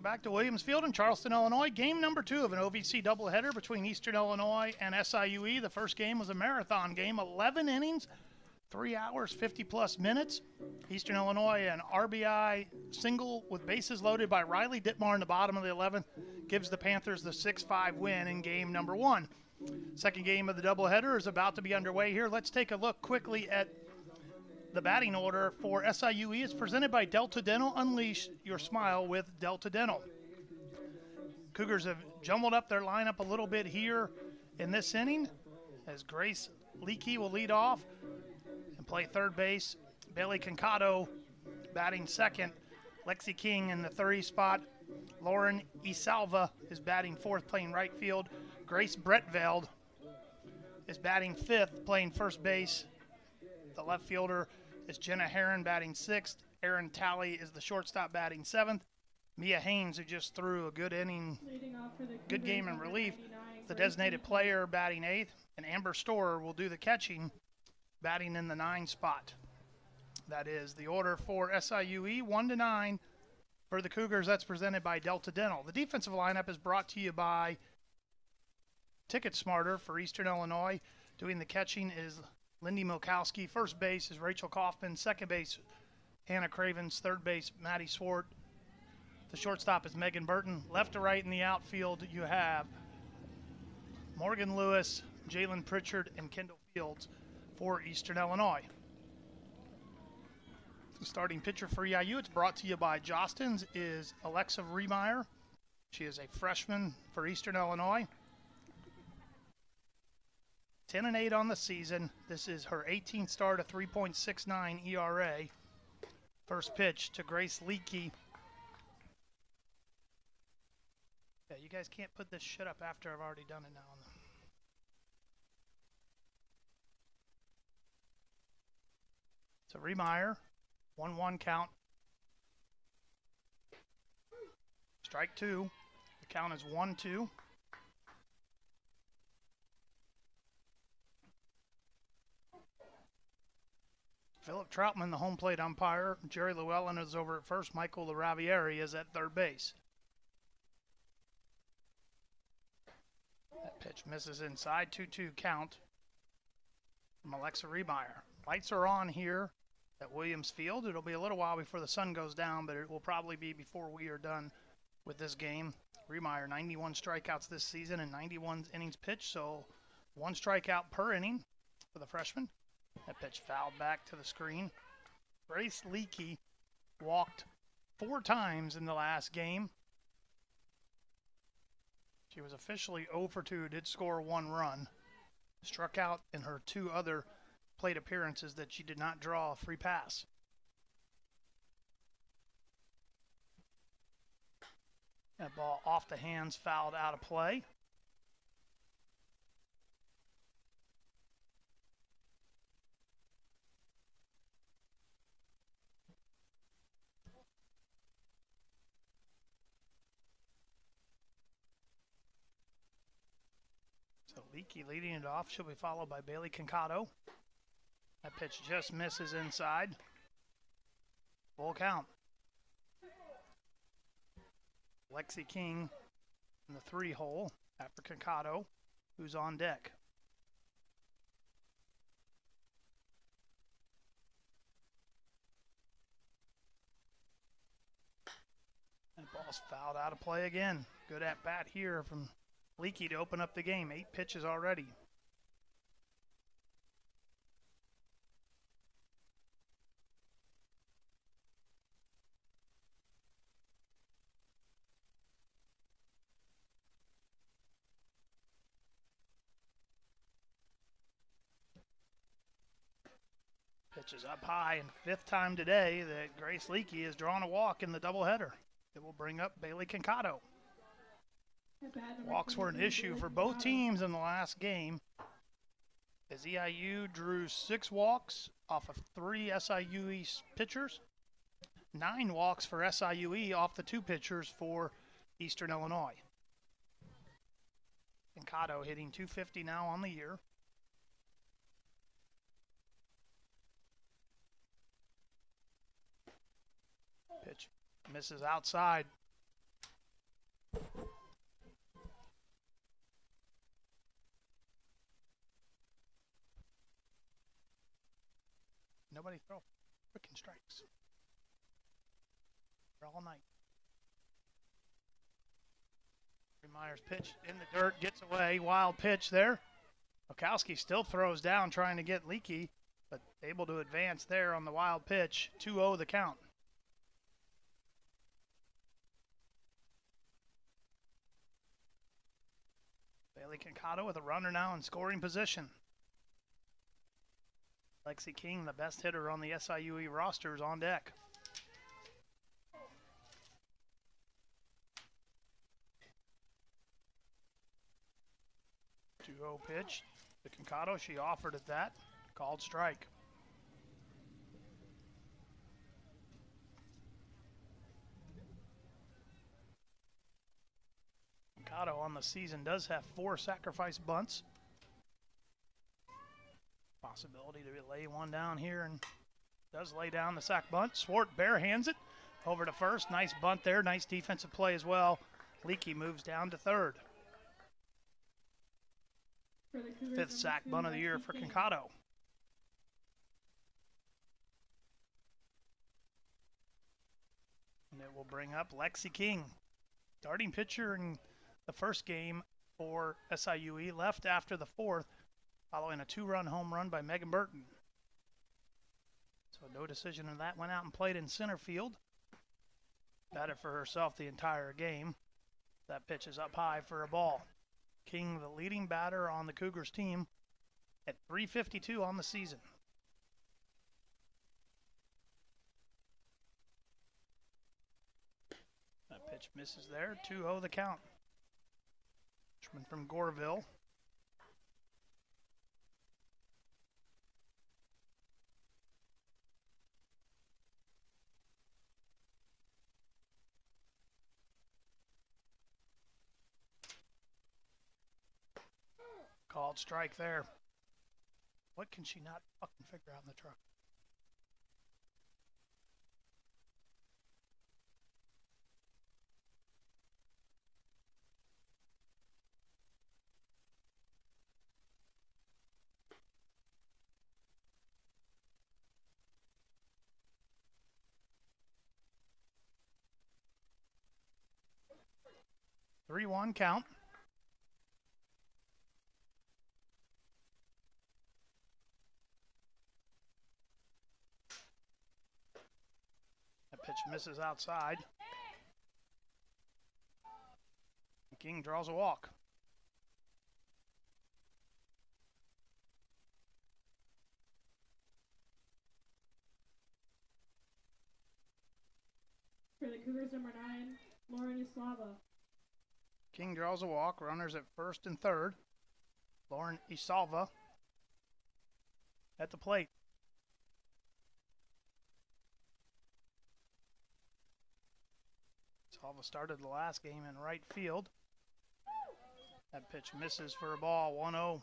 back to Williams Field in Charleston, Illinois. Game number 2 of an OVC doubleheader between Eastern Illinois and SIUE. The first game was a marathon game, 11 innings, 3 hours, 50-plus minutes. Eastern Illinois, an RBI single with bases loaded by Riley Dittmar in the bottom of the 11th, gives the Panthers the 6-5 win in game number 1. Second game of the doubleheader is about to be underway here. Let's take a look quickly at the batting order for SIUE. It's presented by Delta Dental. Unleash your smile with Delta Dental. Cougars have jumbled up their lineup a little bit here in this inning as Grace Leakey will lead off and play third base. Bailey Concado batting second. Lexi King in the 30 spot. Lauren Isalva is batting fourth, playing right field. Grace Bretveld is batting fifth, playing first base. The left fielder is Jenna Herron batting sixth. Erin Talley is the shortstop batting seventh. Mia Haynes, who just threw a good inning, good game in relief, the designated player batting eighth. And Amber Storer will do the catching, batting in the 9 spot. That is the order for SIUE, 1-9 for the Cougars. That's presented by Delta Dental. The defensive lineup is brought to you by Ticket Smarter for Eastern Illinois. Doing the catching is Lindy Milkowski. First base is Rachel Kaufman. Second base, Hannah Cravens. Third base, Maddie Swart. The shortstop is Megan Burton. Left to right in the outfield, you have Morgan Lewis, Jalen Pritchard, and Kendall Fields for Eastern Illinois. The starting pitcher for EIU, it's brought to you by Jostens, is Alexa Riemeyer. She is a freshman for Eastern Illinois. 10-8 on the season. This is her 18th start, a 3.69 ERA. First pitch to Grace Leakey. Yeah, you guys can't put this shit up after I've already done it now. So Riemeyer, 1-1 count. Strike 2. The count is 1-2. Philip Troutman, the home plate umpire. Jerry Llewellyn is over at first. Michael LaRaviere is at third base. That pitch misses inside. 2-2 count from Alexa Riemeyer. Lights are on here at Williams Field. It'll be a little while before the sun goes down, but it will probably be before we are done with this game. Riemeyer, 91 strikeouts this season and 91 innings pitched, so 1 strikeout per inning for the freshman. That pitch fouled back to the screen. Grace Leakey walked 4 times in the last game. She was officially 0 for 2, did score 1 run. Struck out in her 2 other plate appearances that she did not draw a free pass. That ball off the hands, fouled out of play. So Leakey leading it off. She'll be followed by Bailey Concado. That pitch just misses inside. Full count. Lexi King in the 3 hole after Concado, who's on deck. That ball's fouled out of play again. Good at bat here from Leakey to open up the game. 8 pitches already. Pitch is up high, and 5th time today that Grace Leakey has drawn a walk in the doubleheader. It will bring up Bailey Concado. Walks were an issue for both teams in the last game, as EIU drew 6 walks off of 3 SIUE pitchers, 9 walks for SIUE off the 2 pitchers for Eastern Illinois. Concado hitting .250 now on the year. Pitch misses outside. Nobody throw freaking strikes. For all night. Myers pitch in the dirt, gets away. Wild pitch there. Okowski still throws down, trying to get Leakey, but able to advance there on the wild pitch. 2-0 the count. Bailey Kincato with a runner now in scoring position. Lexi King, the best hitter on the SIUE roster, is on deck. Pitch to Kincato. She offered at that. Called strike. Kincato on the season does have 4 sacrifice bunts. Possibility to lay one down here, and does lay down the sack bunt. Swart barehands it over to first. Nice bunt there. Nice defensive play as well. Leakey moves down to third. 5th sack bunt of the year for Kincato. And it will bring up Lexi King. Starting pitcher in the first game for SIUE, left after the 4th, following a 2-run home run by Megan Burton. So no decision in that. Went out and played in center field. Batted for herself the entire game. That pitch is up high for a ball. King, the leading batter on the Cougars team, at .352 on the season. That pitch misses there. 2-0 the count. Freshman from Goreville. Called strike there. What can she not fucking figure out in the truck? Three-one count. Pitch misses outside. King draws a walk. For the Cougars, number 9, Lauren Islava. King draws a walk. Runners at first and third. Lauren Isalva at the plate. Isalva started the last game in right field. That pitch misses for a ball. 1-0.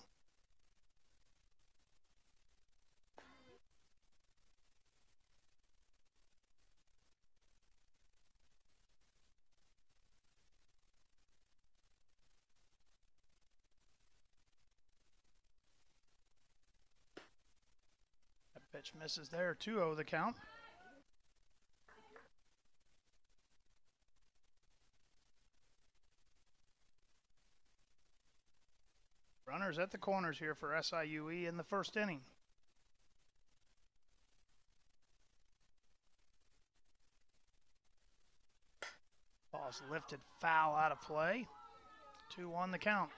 Pitch misses there. 2-0 the count. Runners at the corners here for SIUE in the first inning. Ball's lifted foul out of play. 2-1 the count.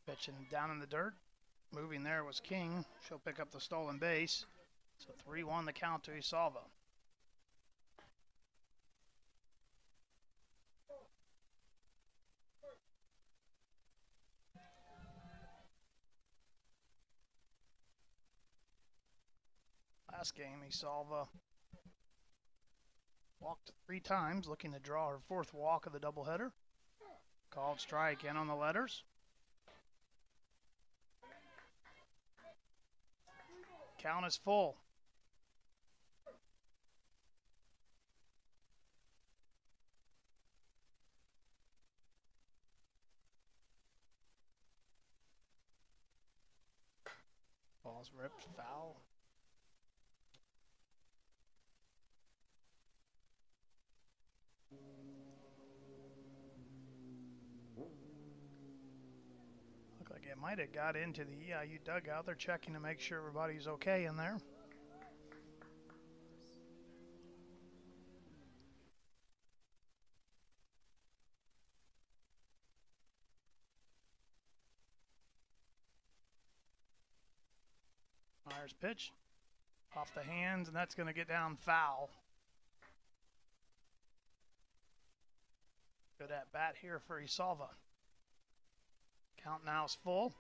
Pitching down in the dirt. Moving there was King. She'll pick up the stolen base. So 3-1 the count to Isalva. Last game, Isalva walked 3 times, looking to draw her 4th walk of the doubleheader. Called strike in on the letters. Count is full. Ball's ripped, foul. Looked like it might have got into the EIU dugout. They're checking to make sure everybody's okay in there. Myers pitch off the hands, and that's going to get down foul. Good at bat here for Isalva. Count now is full.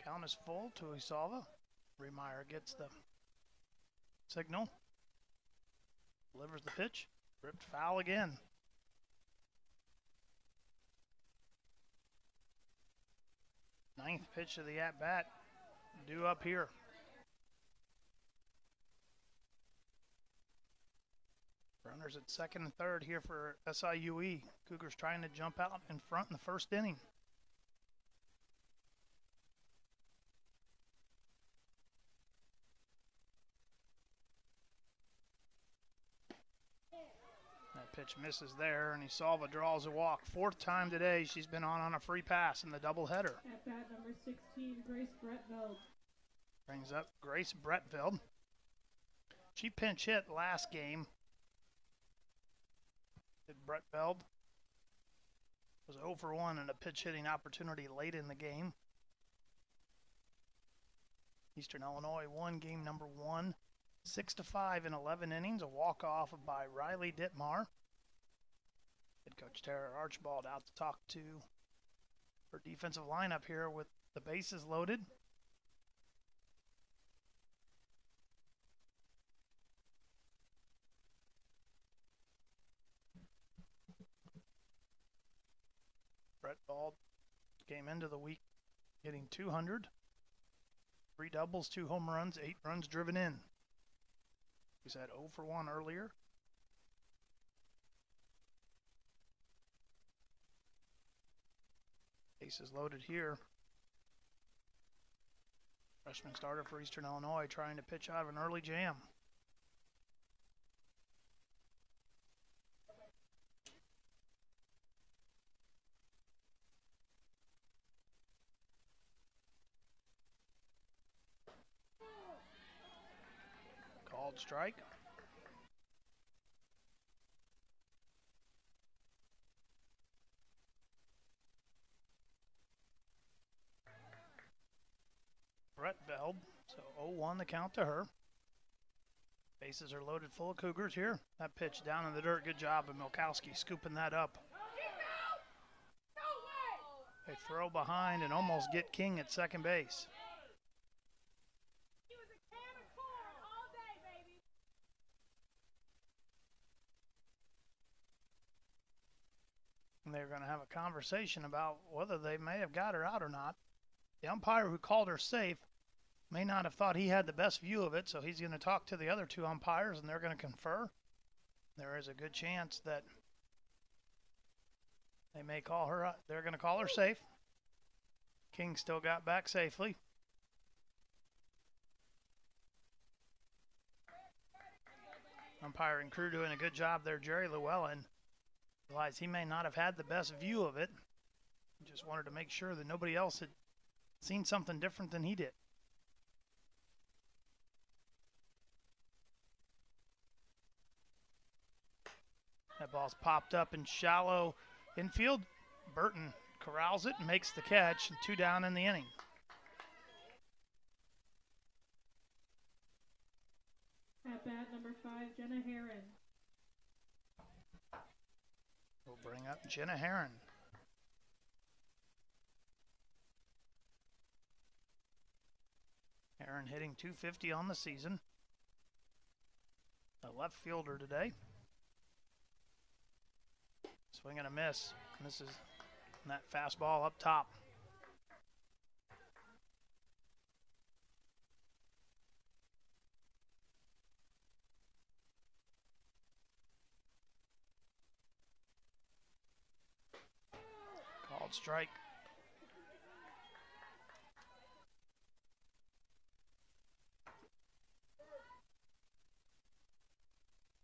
Count is full to Isalva. Remeyer gets the signal. Delivers the pitch. Ripped foul again. Ninth pitch of the at-bat. Due up here. Runners at second and third here for SIUE. Cougars trying to jump out in front in the first inning. That pitch misses there, and Isalva draws a walk. Fourth time today she's been on a free pass in the doubleheader. At bat number 16, Grace Brettveld. Brings up Grace Brettveld. She pinch hit last game. Did Brettveld. Was 0 for 1 in a pitch hitting opportunity late in the game. Eastern Illinois won game number 1, 6-5 in 11 innings. A walk-off by Riley Dittmar. Head coach Tara Archibald out to talk to her defensive lineup here with the bases loaded. Brettveld came into the week hitting 200. 3 doubles, 2 home runs, 8 runs driven in. He's had 0 for 1 earlier. Bases loaded here. Freshman starter for Eastern Illinois trying to pitch out of an early jam. Called strike. Brettveld, so 0-1 the count to her. Bases are loaded full of Cougars here. That pitch down in the dirt, good job of Milkowski scooping that up. They throw behind and almost get King at second base. And they're going to have a conversation about whether they may have got her out or not. The umpire who called her safe may not have thought he had the best view of it, so he's going to talk to the other 2 umpires, and they're going to confer. There is a good chance that they may call her out. They're going to call her safe. King still got back safely. Umpire and crew doing a good job there. Jerry Llewellyn realized he may not have had the best view of it. He just wanted to make sure that nobody else had seen something different than he did. That ball's popped up in shallow infield. Burton corrals it and makes the catch, and 2 down in the inning. At bat number 5, Jenna Herron. We'll bring up Jenna Herron. Aaron hitting .250 on the season. A left fielder today. Swing and a miss. Misses that fastball up top. Called strike.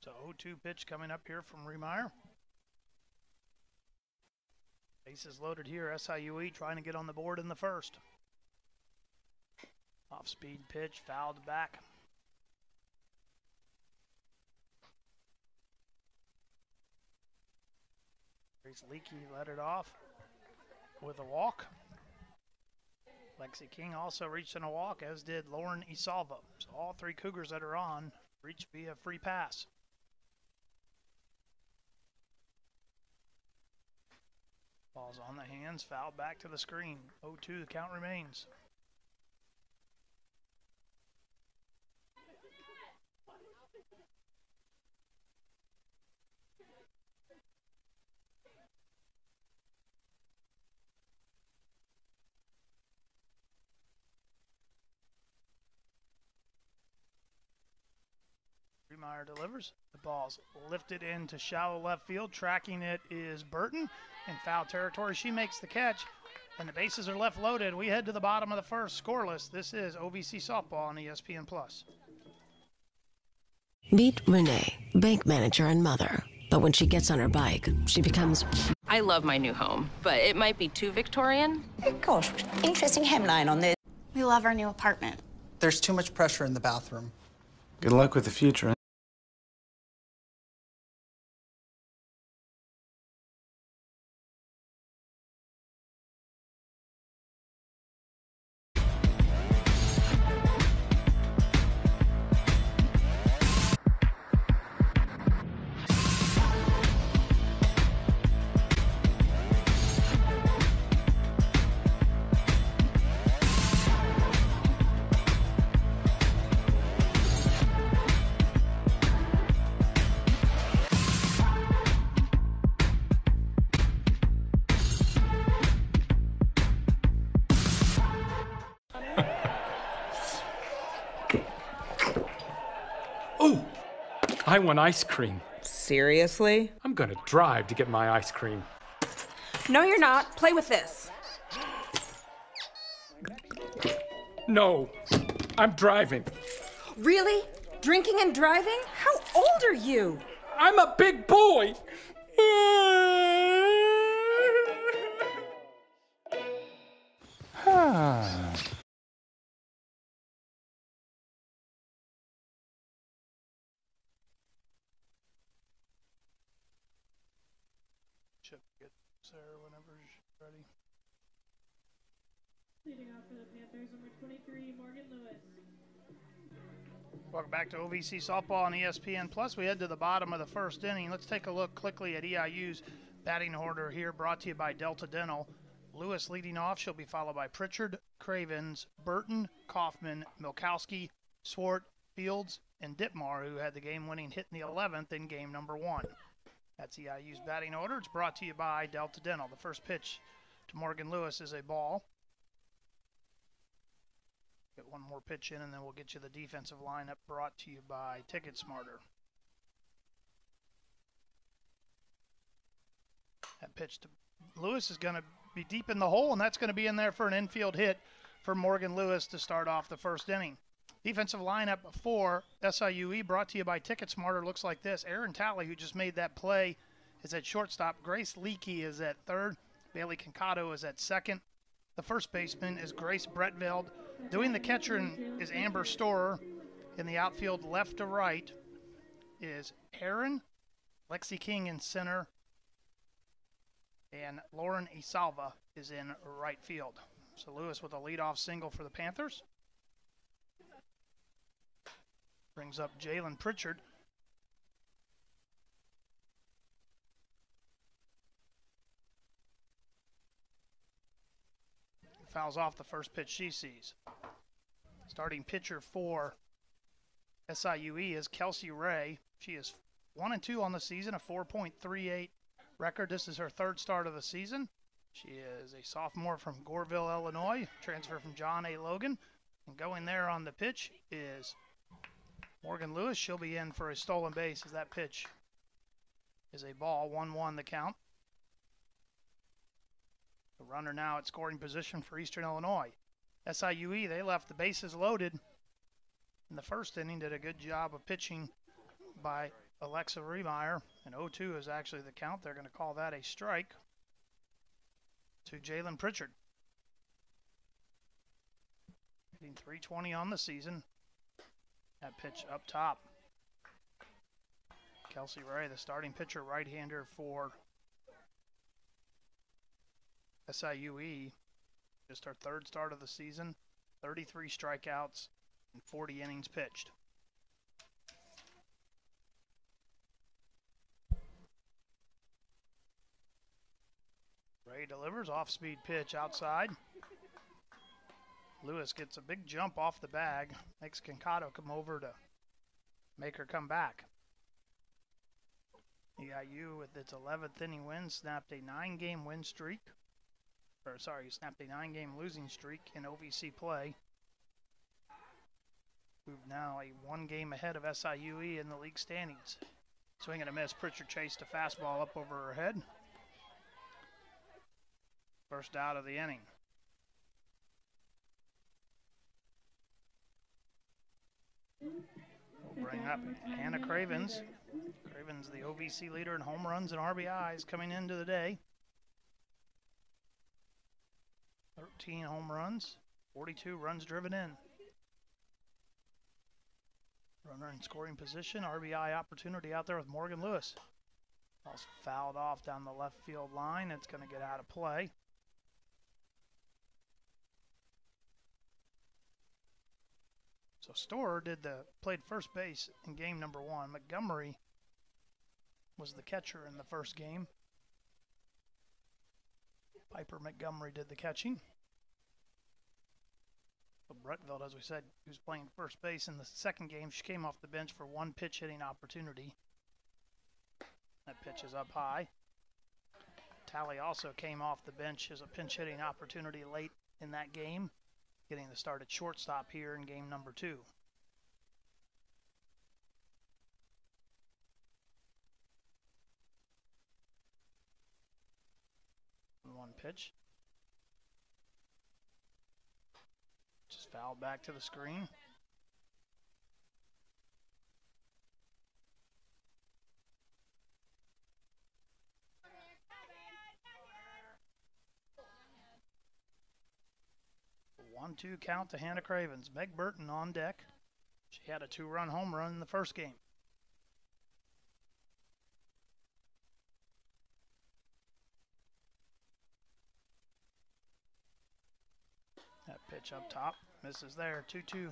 So 0-2 pitch coming up here from Remeyer. Bases loaded here. SIUE trying to get on the board in the first. Off-speed pitch, fouled back. Grace Leakey let it off with a walk. Lexi King also reached in a walk, as did Lauren Isalva. So all three Cougars that are on reached via free pass. Ball's on the hands, foul back to the screen. 0-2, the count remains. Remeyer delivers. The ball's lifted into shallow left field. Tracking it is Burton in foul territory. She makes the catch, and the bases are left loaded. We head to the bottom of the first, scoreless. This is OVC Softball on ESPN+. Meet Renee, bank manager and mother. But when she gets on her bike, she becomes... I love my new home, but it might be too Victorian. Oh gosh, interesting hemline on this. We love our new apartment. There's too much pressure in the bathroom. Good luck with the future. Oh, I want ice cream. Seriously? I'm gonna drive to get my ice cream. No, you're not. Play with this. No, I'm driving. Really? Drinking and driving? How old are you? I'm a big boy. Chip get Sarah whenever she's ready. Leading off for the Panthers, number 23, Morgan Lewis. Welcome back to OVC Softball on ESPN+. We head to the bottom of the first inning. Let's take a look quickly at EIU's batting order here, brought to you by Delta Dental. Lewis leading off. She'll be followed by Pritchard, Cravens, Burton, Kaufman, Milkowski, Swart, Fields, and Ditmar, who had the game-winning hit in the 11th in game number 1. That's EIU's batting order. It's brought to you by Delta Dental. The first pitch to Morgan Lewis is a ball. Get one more pitch in, and then we'll get you the defensive lineup, brought to you by Ticket Smarter. That pitch to Lewis is going to be deep in the hole, and that's going to be in there for an infield hit for Morgan Lewis to start off the first inning. Defensive lineup for SIUE, brought to you by Ticket Smarter, looks like this. Aaron Talley, who just made that play, is at shortstop. Grace Leakey is at third. Bailey Concato is at second. The first baseman is Grace Bretveld. Doing the catcher is Amber Storer. In the outfield, left to right, is Aaron, Lexi King in center, and Lauren Isalva is in right field. So Lewis with a leadoff single for the Panthers. Brings up Jalen Pritchard. Fouls off the first pitch she sees. Starting pitcher for SIUE is Kelsey Ray. She is 1-2 on the season, a 4.38 record. This is her third start of the season. She is a sophomore from Goreville, Illinois, transfer from John A. Logan. And going there on the pitch is Morgan Lewis. She'll be in for a stolen base as that pitch is a ball. 1-1 the count. The runner now at scoring position for Eastern Illinois. SIUE, they left the bases loaded in the first inning, did a good job of pitching by Alexa Remeyer, and 0-2 is actually the count. They're going to call that a strike to Jalen Pritchard. Hitting .320 on the season. That pitch up top. Kelsey Ray, the starting pitcher, right-hander for SIUE. Just her third start of the season, 33 strikeouts and 40 innings pitched. Ray delivers off-speed pitch outside. Lewis gets a big jump off the bag, makes Kincato come over to make her come back. EIU with its 11th inning win snapped a 9-game win streak. Snapped a 9-game losing streak in OVC play. Moved now a 1 game ahead of SIUE in the league standings. Swing and a miss. Pritchard chased a fastball up over her head. First out of the inning. We'll bring up Hannah Cravens. Cravens, the OVC leader in home runs and RBIs coming into the day. 13 home runs, 42 runs driven in. Runner in scoring position, RBI opportunity out there with Morgan Lewis. Ball's fouled off down the left field line. It's going to get out of play. So Storer played first base in game number 1. Montgomery was the catcher in the first game. Piper Montgomery did the catching. But Bretveld, as we said, he was playing first base in the second game. She came off the bench for 1 pitch hitting opportunity. That pitch is up high. Talley also came off the bench as a pinch hitting opportunity late in that game, getting the start at shortstop here in game number 2. One pitch. Just fouled back to the screen. A 1-2 count to Hannah Cravens. Meg Burton on deck. She had a 2-run home run in the first game. That pitch up top, misses there, 2-2.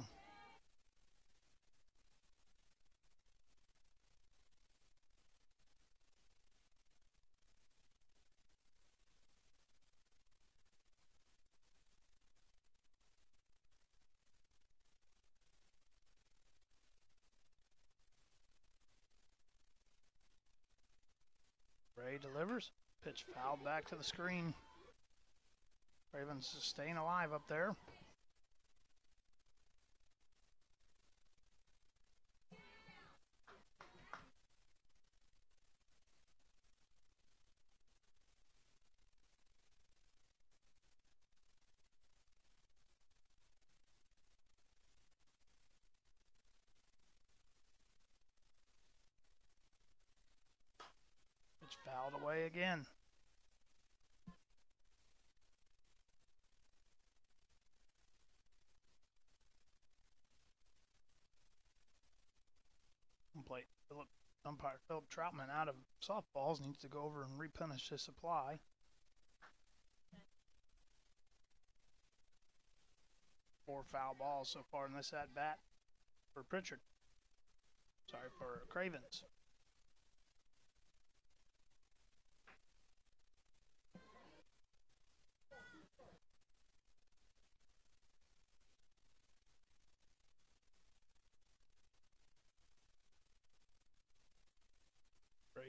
Ray delivers, pitch fouled back to the screen. Ravens staying alive up there. It's fouled away again. Umpire Philip Troutman out of softballs needs to go over and replenish his supply. Four foul balls so far in this at bat for Pritchard. Sorry, for Cravens.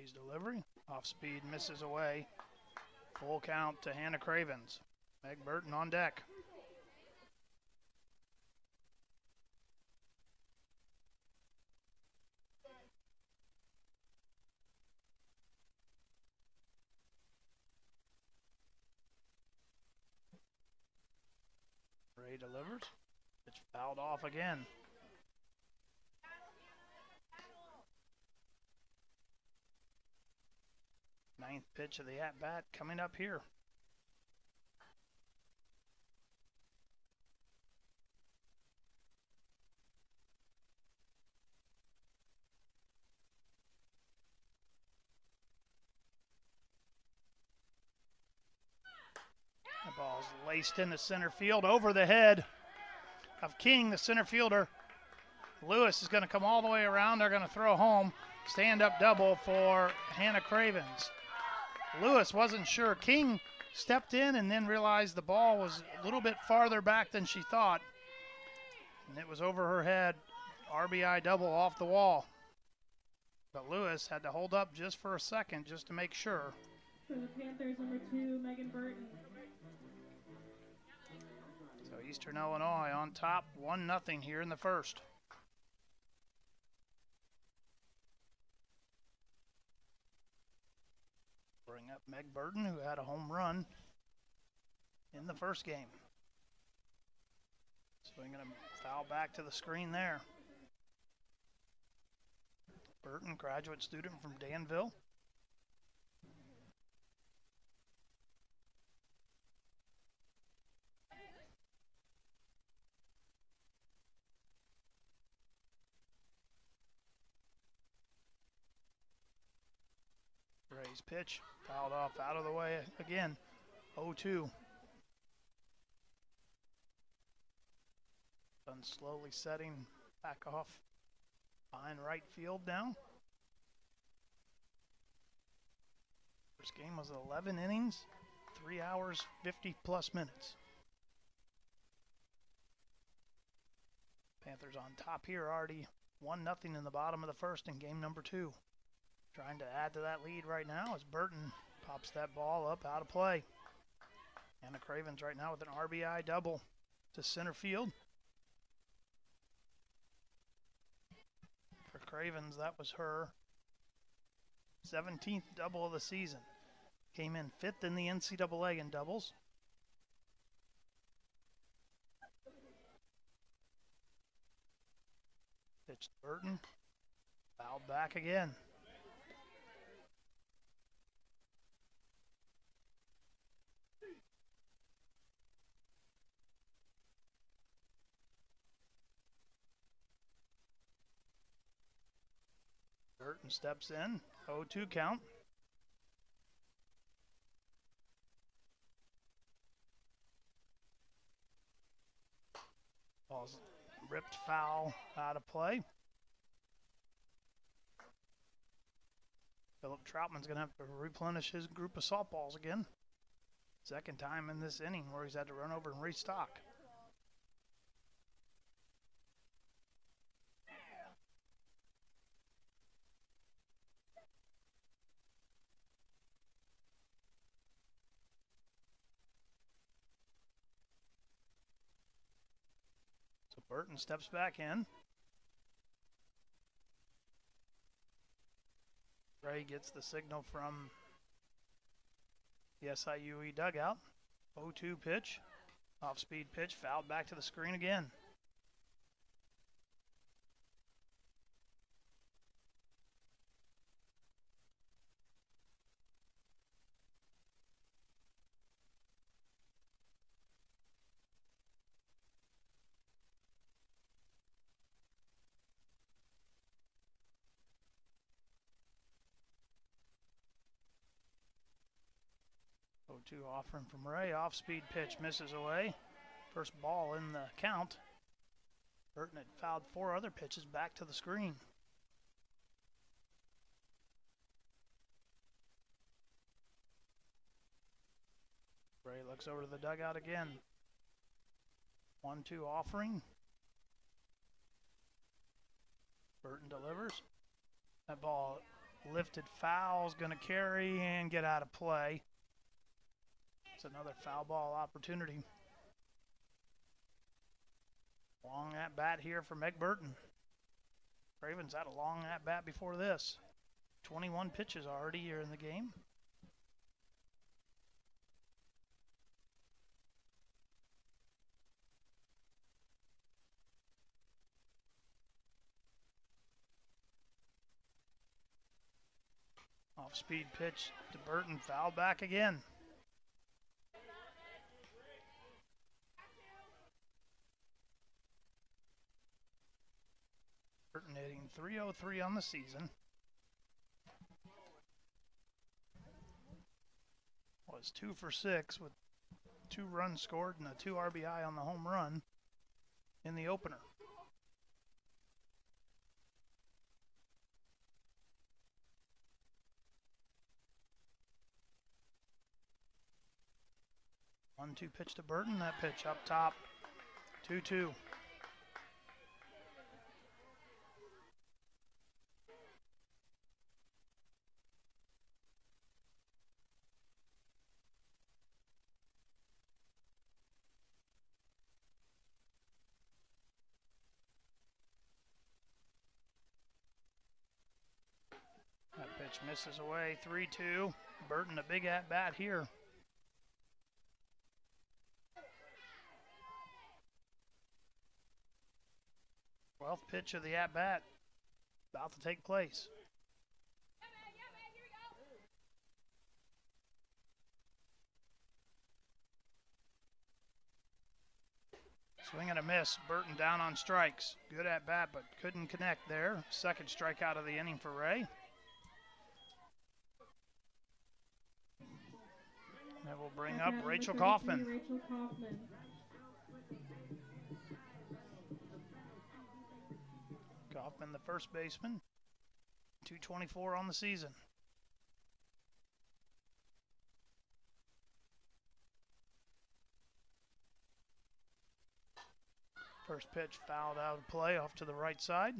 Ray's delivery. Off speed, misses away. Full count to Hannah Cravens. Meg Burton on deck. Ray delivers. It's fouled off again. Ninth pitch of the at-bat coming up here. The ball's laced into center field over the head of King, the center fielder. Lewis is going to come all the way around. They're going to throw home. Stand-up double for Hannah Cravens. Lewis wasn't sure. King stepped in and then realized the ball was a little bit farther back than she thought. And it was over her head. RBI double off the wall. But Lewis had to hold up just for a second just to make sure. For the Panthers, number 2, Megan Burton. So Eastern Illinois on top, 1-0 here in the first. Bring up Meg Burton, who had a home run in the first game. Swinging a foul back to the screen there. Burton, graduate student from Danville. Ray's pitch, fouled off out of the way again, 0-2. Done slowly setting back off behind right field now. First game was 11 innings, 3 hours, 50+ minutes. Panthers on top here, already 1-0 in the bottom of the first in game number 2. Trying to add to that lead right now as Burton pops that ball up out of play. Hannah Cravens right now with an RBI double to center field. For Cravens, that was her 17th double of the season. Came in 5th in the NCAA in doubles. Pitch to Burton. Fouled back again. Burton steps in, 0-2 count. Ball's ripped foul out of play. Philip Troutman's going to have to replenish his group of softballs again. Second time in this inning where he's had to run over and restock. So Burton steps back in. Ray gets the signal from the SIU dugout. 0-2 pitch. Off-speed pitch, fouled back to the screen again. Two offering from Ray. Off-speed pitch misses away. First ball in the count. Burton had fouled 4 other pitches back to the screen. Ray looks over to the dugout again. 1-2 offering. Burton delivers. That ball Lifted foul is going to carry and get out of play. It's another foul ball opportunity. Long at bat here for Meg Burton. Ravens had a long at bat before this. 21 pitches already here in the game. Off-speed pitch to Burton, foul back again. Burton hitting .303 on the season. Was 2 for 6 with 2 runs scored and a 2 RBI on the home run in the opener. One-two pitch to Burton. That pitch up top. 2-2. That pitch misses away. 3-2. Burton a big at bat here. 12th pitch of the at-bat about to take place. Swing and a miss. Burton down on strikes. Good at-bat, but couldn't connect there. Second strikeout of the inning for Ray. That will bring up Rachel Kaufman. Rachel Kaufman. Kaufman, the first baseman, .224 on the season. First pitch fouled out of play off to the right side.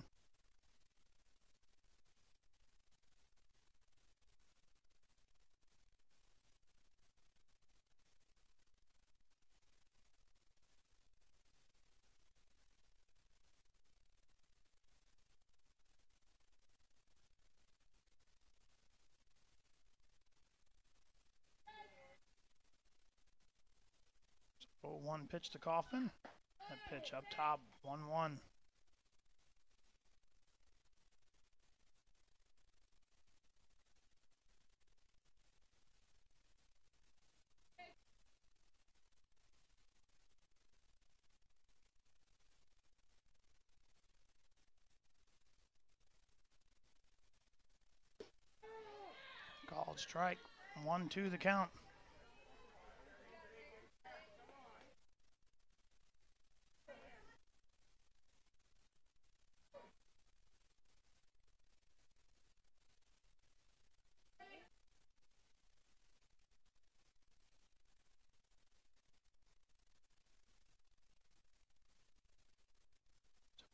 One pitch to Kaufman. That pitch up top, 1-1. Called strike, 1-2 the count.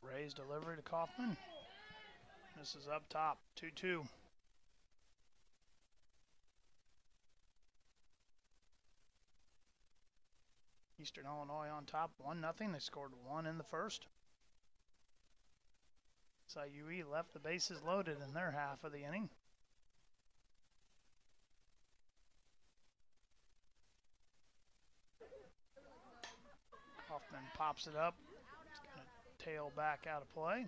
Ray's delivery to Kaufman. This is up top, 2-2. Eastern Illinois on top, 1-0. They scored 1 in the first. SIU left the bases loaded in their half of the inning. Kaufman pops it up. Tail back out of play.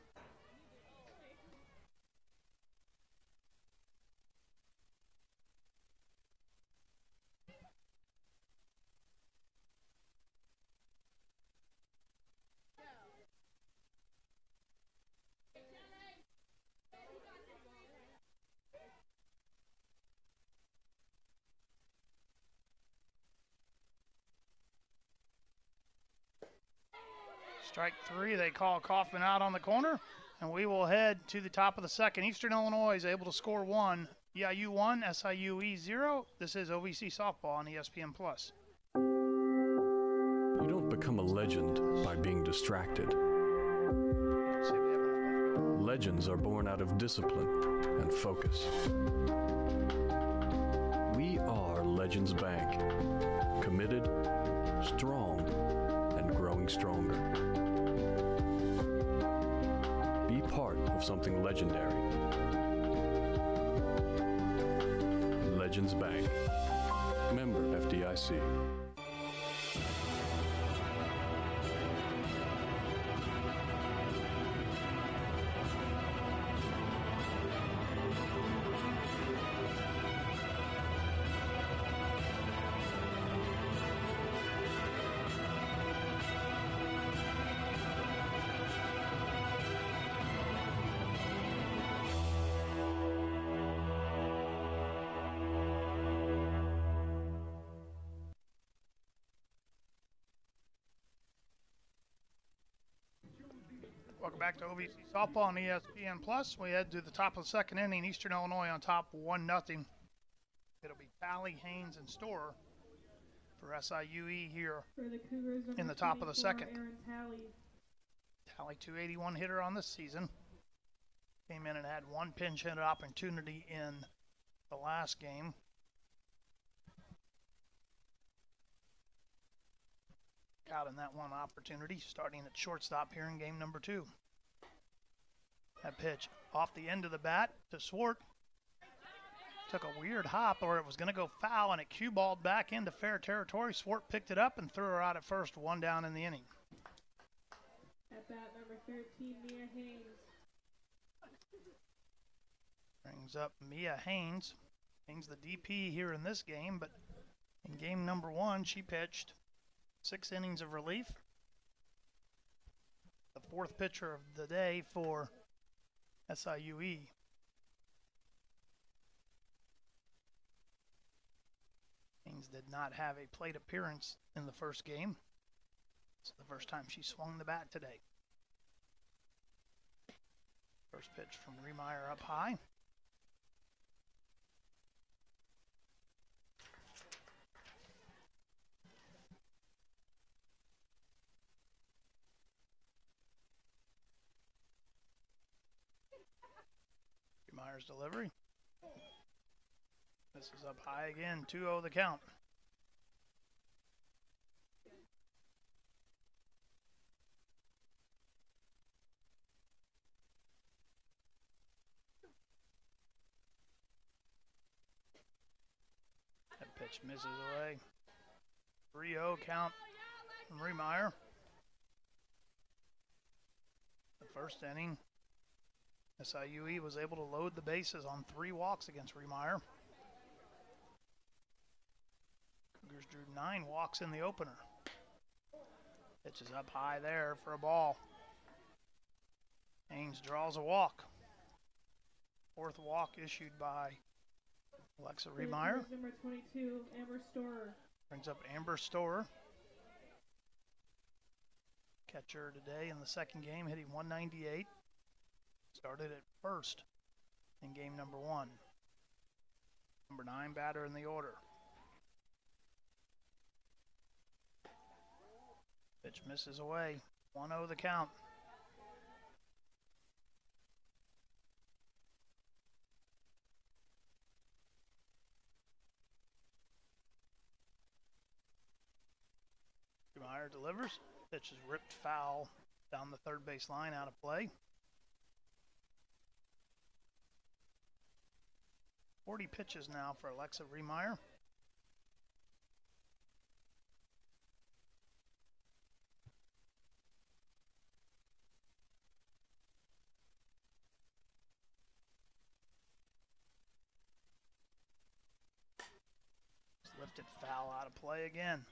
Strike 3, they call Kaufman out on the corner, and we will head to the top of the second. Eastern Illinois is able to score 1. EIU 1, SIU 0. This is OVC Softball on ESPN+. You don't become a legend by being distracted. See if we have Legends are born out of discipline and focus. We are Legends Bank. Committed, strong, and growing stronger. Be part of something legendary. Legends Bank. Member FDIC. Welcome back to OVC Softball on ESPN Plus. We head to the top of the second inning. Eastern Illinois on top 1-0. It'll be Tally, Haynes, and Storer for SIUE here For the Cougars, in the top of the second. Aaron Tally. Tally, 281 hitter on this season. Came in and had one pinch hit opportunity in the last game. Out in that one opportunity, starting at shortstop here in game number 2. That pitch off the end of the bat to Swart. Took a weird hop, or it was going to go foul, and it cue balled back into fair territory. Swart picked it up and threw her out at first, 1 down in the inning. At bat number 13, Mia Haynes. Brings up Mia Haynes. Haynes the DP here in this game, but in game number 1, she pitched 6 innings of relief. The 4th pitcher of the day for SIUE. Haynes did not have a plate appearance in the first game. It's the first time she swung the bat today. First pitch from Remeyer up high. Remeyer's delivery. This is up high again, 2-0 the count. That pitch misses away. 3-0 count from Remeyer. The first inning, SIUE was able to load the bases on 3 walks against Remeyer. Cougars drew 9 walks in the opener. Pitch is up high there for a ball. Haynes draws a walk. 4th walk issued by Alexa Remeyer. Number 22, Amber Storer. Brings up Amber Storer. Catcher today in the second game, hitting 198. Started at first in game number 1. Number 9 batter in the order. Pitch misses away. 1-0 the count. Meyer delivers. Pitch is ripped foul down the third base line, out of play. 40 pitches now for Alexa Remeyer. Lifted foul, out of play again.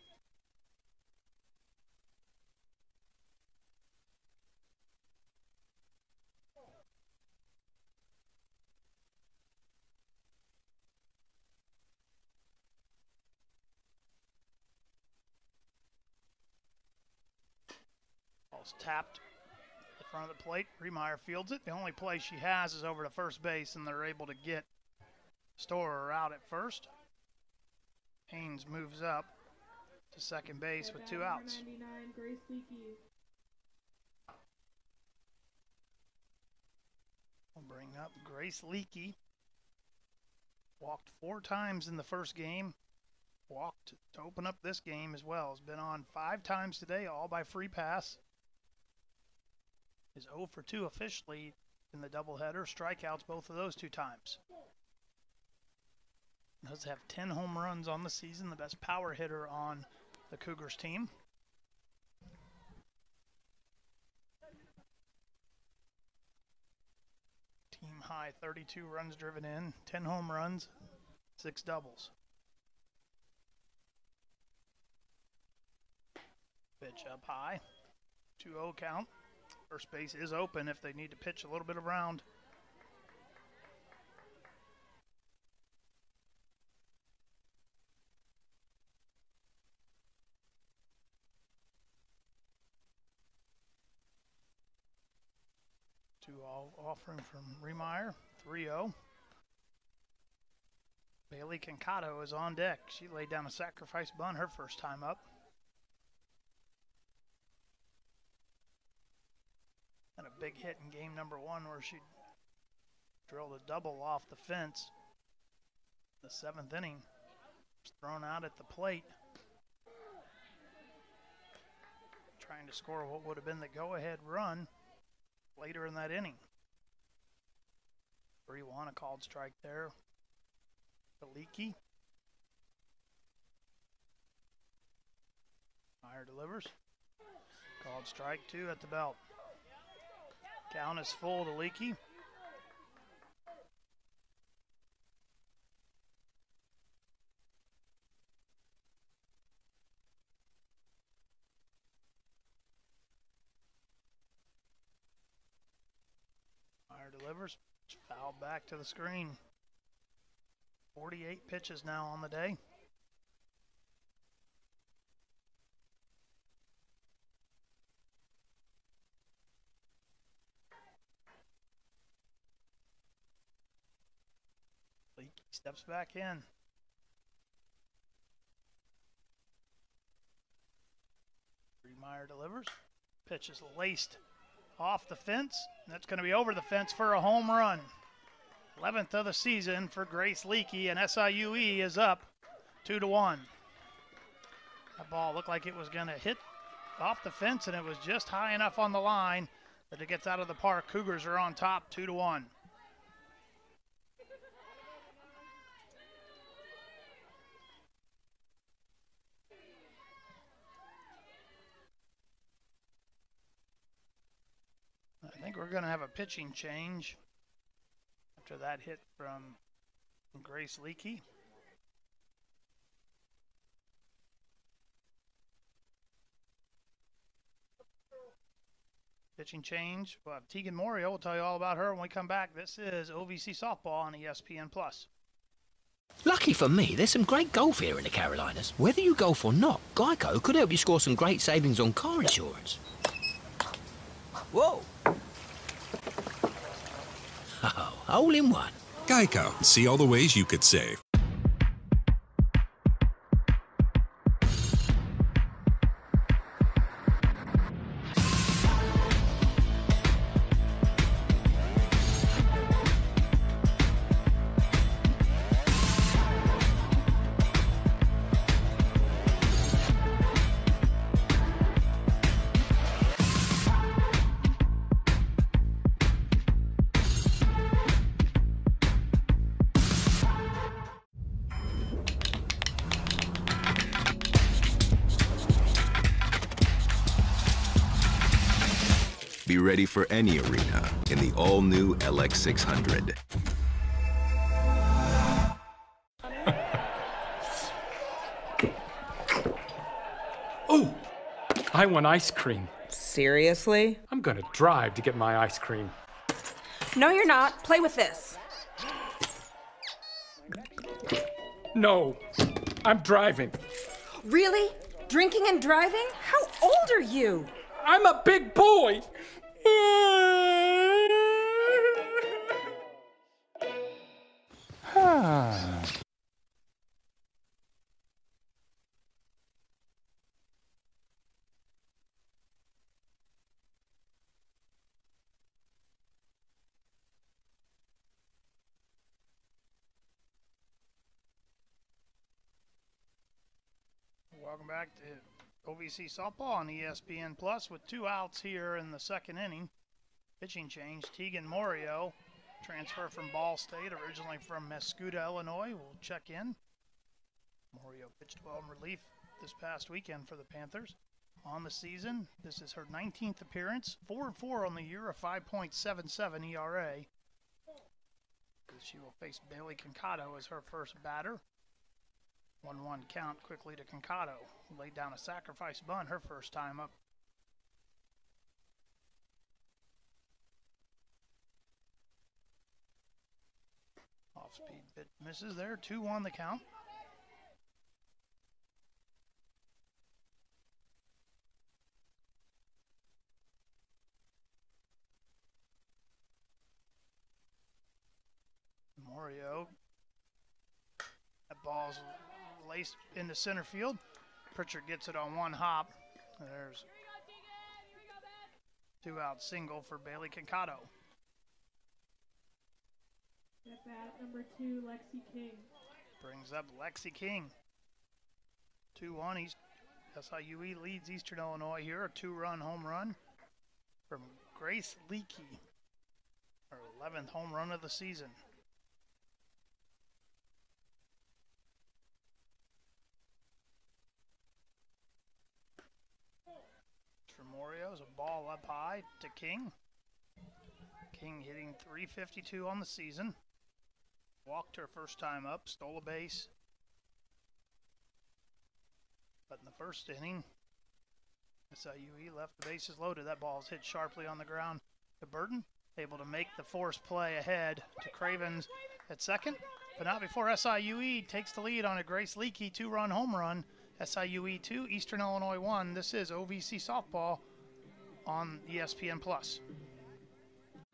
Ball's tapped at the front of the plate. Remeyer fields it. The only play she has is over to first base, and they're able to get Storer out at first. Haynes moves up to second base with 2 outs. 99, Grace Leakey. We'll bring up Grace Leakey. Walked 4 times in the first game. Walked to open up this game as well. Has been on 5 times today, all by free pass. Is 0 for 2 officially in the doubleheader. Strikeouts both of those 2 times. Does have 10 home runs on the season, the best power hitter on the Cougars team. Team high 32 runs driven in, 10 home runs, 6 doubles. Pitch up high, 2-0 count. First base is open if they need to pitch a little bit around. Offering from Remeyer, 3-0. Bailey Concato is on deck. She laid down a sacrifice bunt her first time up. And a big hit in game number 1 where she drilled a double off the fence. The 7th inning was thrown out at the plate. Trying to score what would have been the go-ahead run later in that inning. 3-1, a called strike there. Leakey. Meyer delivers. Called strike 2 at the belt. Count is full to Leakey. Meyer delivers. Foul back to the screen. 48 pitches now on the day. Leakey steps back in. Meyer delivers. Pitch is laced off the fence. That's going to be over the fence for a home run. 11th of the season for Grace Leakey, and SIUE is up 2-1. That ball looked like it was going to hit off the fence, and it was just high enough on the line that it gets out of the park. Cougars are on top 2-1. I think we're going to have a pitching change after that hit from Grace Leakey. Pitching change. We'll have Tegan Morio. We'll tell you all about her when we come back. This is OVC Softball on ESPN+. Lucky for me, there's some great golf here in the Carolinas. Whether you golf or not, Geico could help you score some great savings on car insurance. Whoa! Oh, all in one. Geico. See all the ways you could save. Be ready for any arena in the all-new LX600. Oh, I want ice cream. Seriously? I'm gonna drive to get my ice cream. No, you're not. Play with this. No, I'm driving. Really? Drinking and driving? How old are you? I'm a big boy. Welcome back to OVC softball on ESPN Plus with 2 outs here in the second inning. Pitching change, Tegan Morio, transfer from Ball State, originally from Mesquite, Illinois, will check in. Morio pitched well in relief this past weekend for the Panthers. On the season, this is her 19th appearance, 4-4 on the year, a 5.77 ERA. She will face Bailey Concado as her first batter. 1-1 count quickly to Concado, who laid down a sacrifice bunt her first time up. Off-speed pitch misses there, 2-1 the count. Morio. That ball's laced into center field. Pritchard gets it on one hop. There's 2-out single for Bailey Concado. At bat number 2, Lexi King. Brings up Lexi King. 2-1. SIUE leads Eastern Illinois here. A 2-run home run from Grace Leakey. Her 11th home run of the season. Morio's a ball up high to King. King hitting .352 on the season. Walked her first time up, stole a base. But in the first inning, SIUE left the bases loaded. That ball is hit sharply on the ground to Burton. Able to make the force play ahead to Cravens at second. But not before SIUE takes the lead on a Grace Leakey 2-run home run. SIUE 2, Eastern Illinois 1. This is OVC softball on ESPN Plus.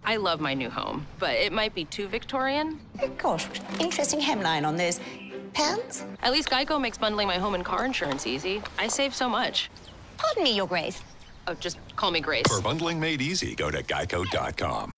I love my new home, but it might be too Victorian. Gosh, interesting hemline on those pants. At least Geico makes bundling my home and car insurance easy. I save so much. Pardon me, Your Grace. Oh, just call me Grace. For bundling made easy, go to geico.com.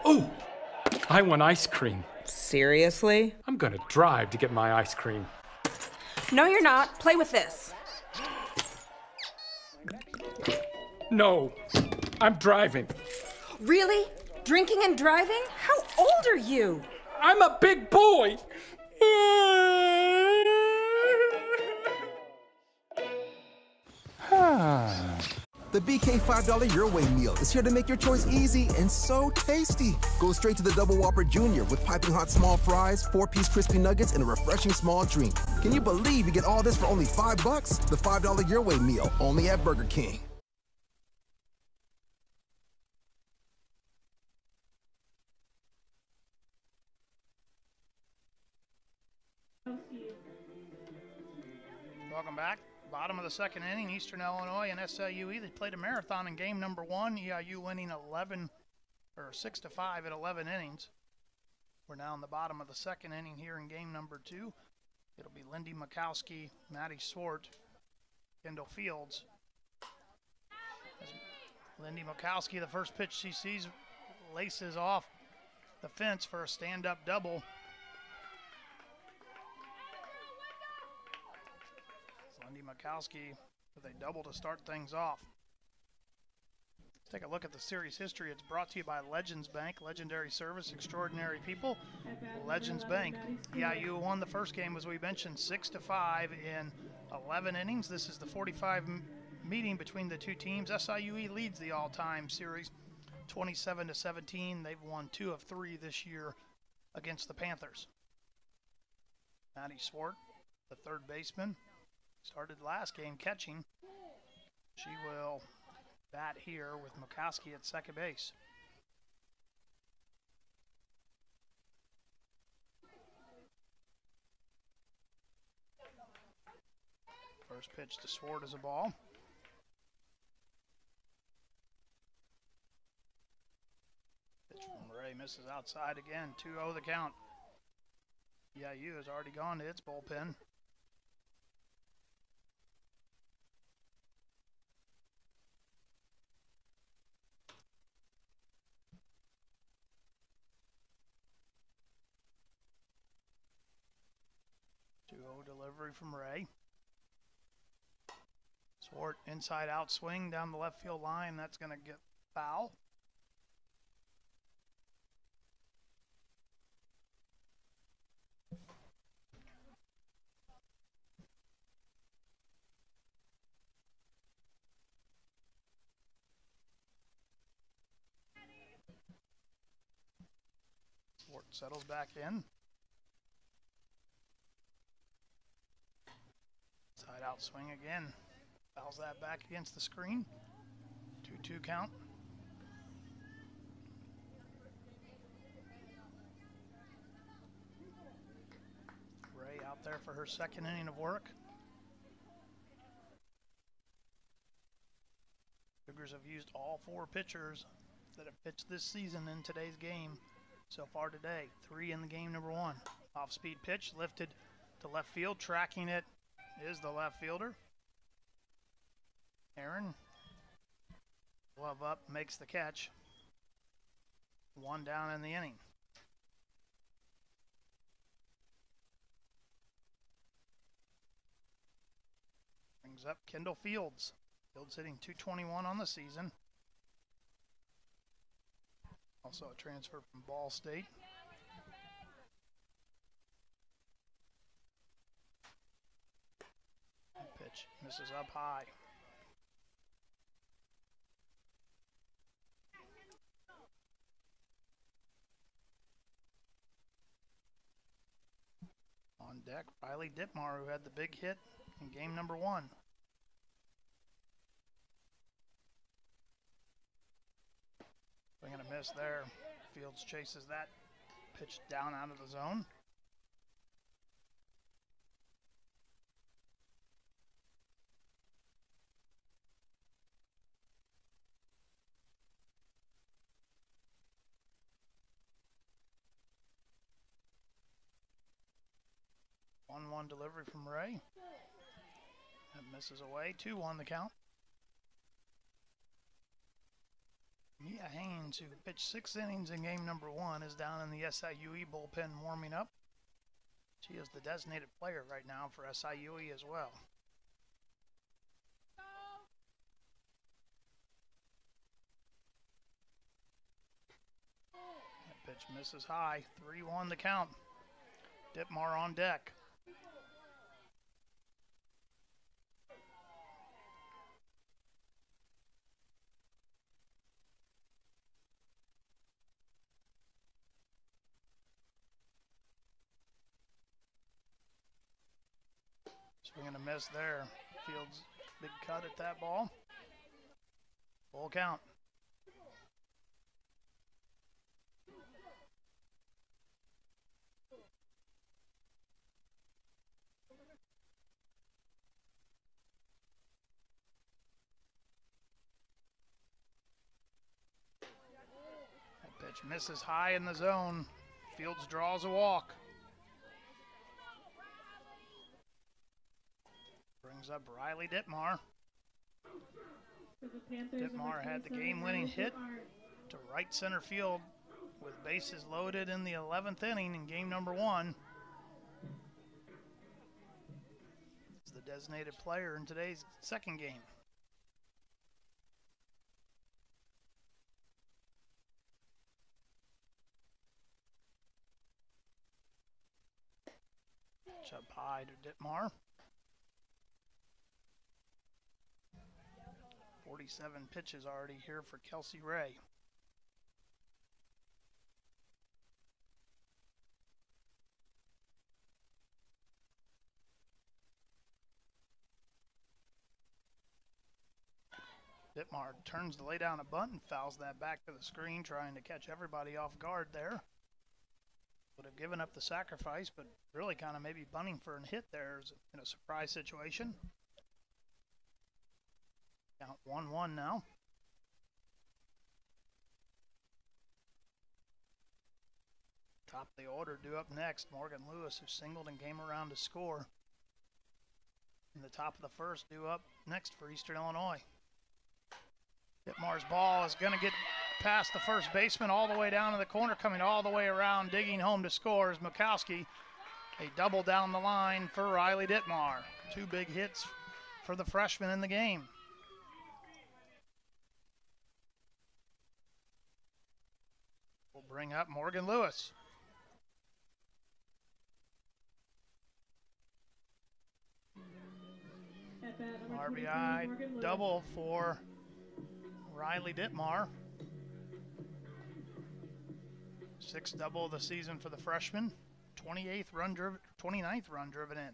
Oh, I want ice cream. Seriously? I'm gonna drive to get my ice cream. No, you're not. Play with this. No, I'm driving. Really? Drinking and driving? How old are you? I'm a big boy. The BK $5 Your Way meal is here to make your choice easy and so tasty. Go straight to the Double Whopper Jr. with piping hot small fries, 4-piece crispy nuggets, and a refreshing small drink. Can you believe you get all this for only $5? The $5 Your Way meal, only at Burger King. Welcome back. Bottom of the second inning, Eastern Illinois and SIUE. They played a marathon in game number 1. EIU winning 6-5 at 11 innings. We're now in the bottom of the second inning here in game number 2. It'll be Lindy Mikowski, Maddie Swart, Kendall Fields. As Lindy Mikowski, the first pitch she sees, laces off the fence for a stand-up double. Lindy Mikowski with a double to start things off. Let's take a look at the series history. It's brought to you by Legends Bank. Legendary service, extraordinary people. Legends Bank. EIU won the first game, as we mentioned, 6-5 in 11 innings. This is the 45 meeting between the two teams. SIUE leads the all-time series 27-17. They've won 2 of 3 this year against the Panthers. Maddie Swart, the third baseman, started last game catching. She will bat here with Mikowski at second base. First pitch to Swart is a ball. Pitch from Ray misses outside again. 2-0 the count. SIU has already gone to its bullpen. Delivery from Ray. Swart inside out swing down the left field line. That's going to get foul. Swart settles back in. Side out swing again. Fouls that back against the screen. 2-2 count. Ray out there for her second inning of work. Cougars have used all 4 pitchers that have pitched this season in today's game so far today. 3 in the game number 1. Off-speed pitch lifted to left field. Tracking it is the left fielder. Aaron, glove up, makes the catch. 1 down in the inning. Brings up Kendall Fields. Fields hitting .221 on the season. Also a transfer from Ball State. Pitch misses up high. On deck, Riley Ditmar, who had the big hit in game number 1. Swing and a miss there. Fields chases that pitch down out of the zone. One delivery from Ray. That misses away. 2-1 the count. Mia Haynes, who pitched 6 innings in game number 1, is down in the SIUE bullpen warming up. She is the designated player right now for SIUE as well. That pitch misses high. 3-1 the count. Ditmar on deck. Swing and a miss there. Fields big cut at that ball. Full count. That pitch misses high in the zone. Fields draws a walk. Brings up Riley Ditmar. Ditmar had the game-winning hit to right center field with bases loaded in the 11th inning in game number 1. He's the designated player in today's second game. Pitch up high to Ditmar. 47 pitches already here for Kelsey Ray. Ditmar turns to lay down a bunt and fouls that back to the screen, trying to catch everybody off guard there. Would have given up the sacrifice, but really kind of maybe bunting for a hit there in a surprise situation. Count 1-1 now. Top of the order due up next, Morgan Lewis, who singled and came around to score. In the top of the first, due up next for Eastern Illinois. Ditmar's ball is going to get past the first baseman all the way down to the corner, coming all the way around, digging home to score is Mikowski. A double down the line for Riley Ditmar. 2 big hits for the freshman in the game. We'll bring up Morgan Lewis. RBI double for Riley Ditmar. 6th double of the season for the freshman. 29th run driven in.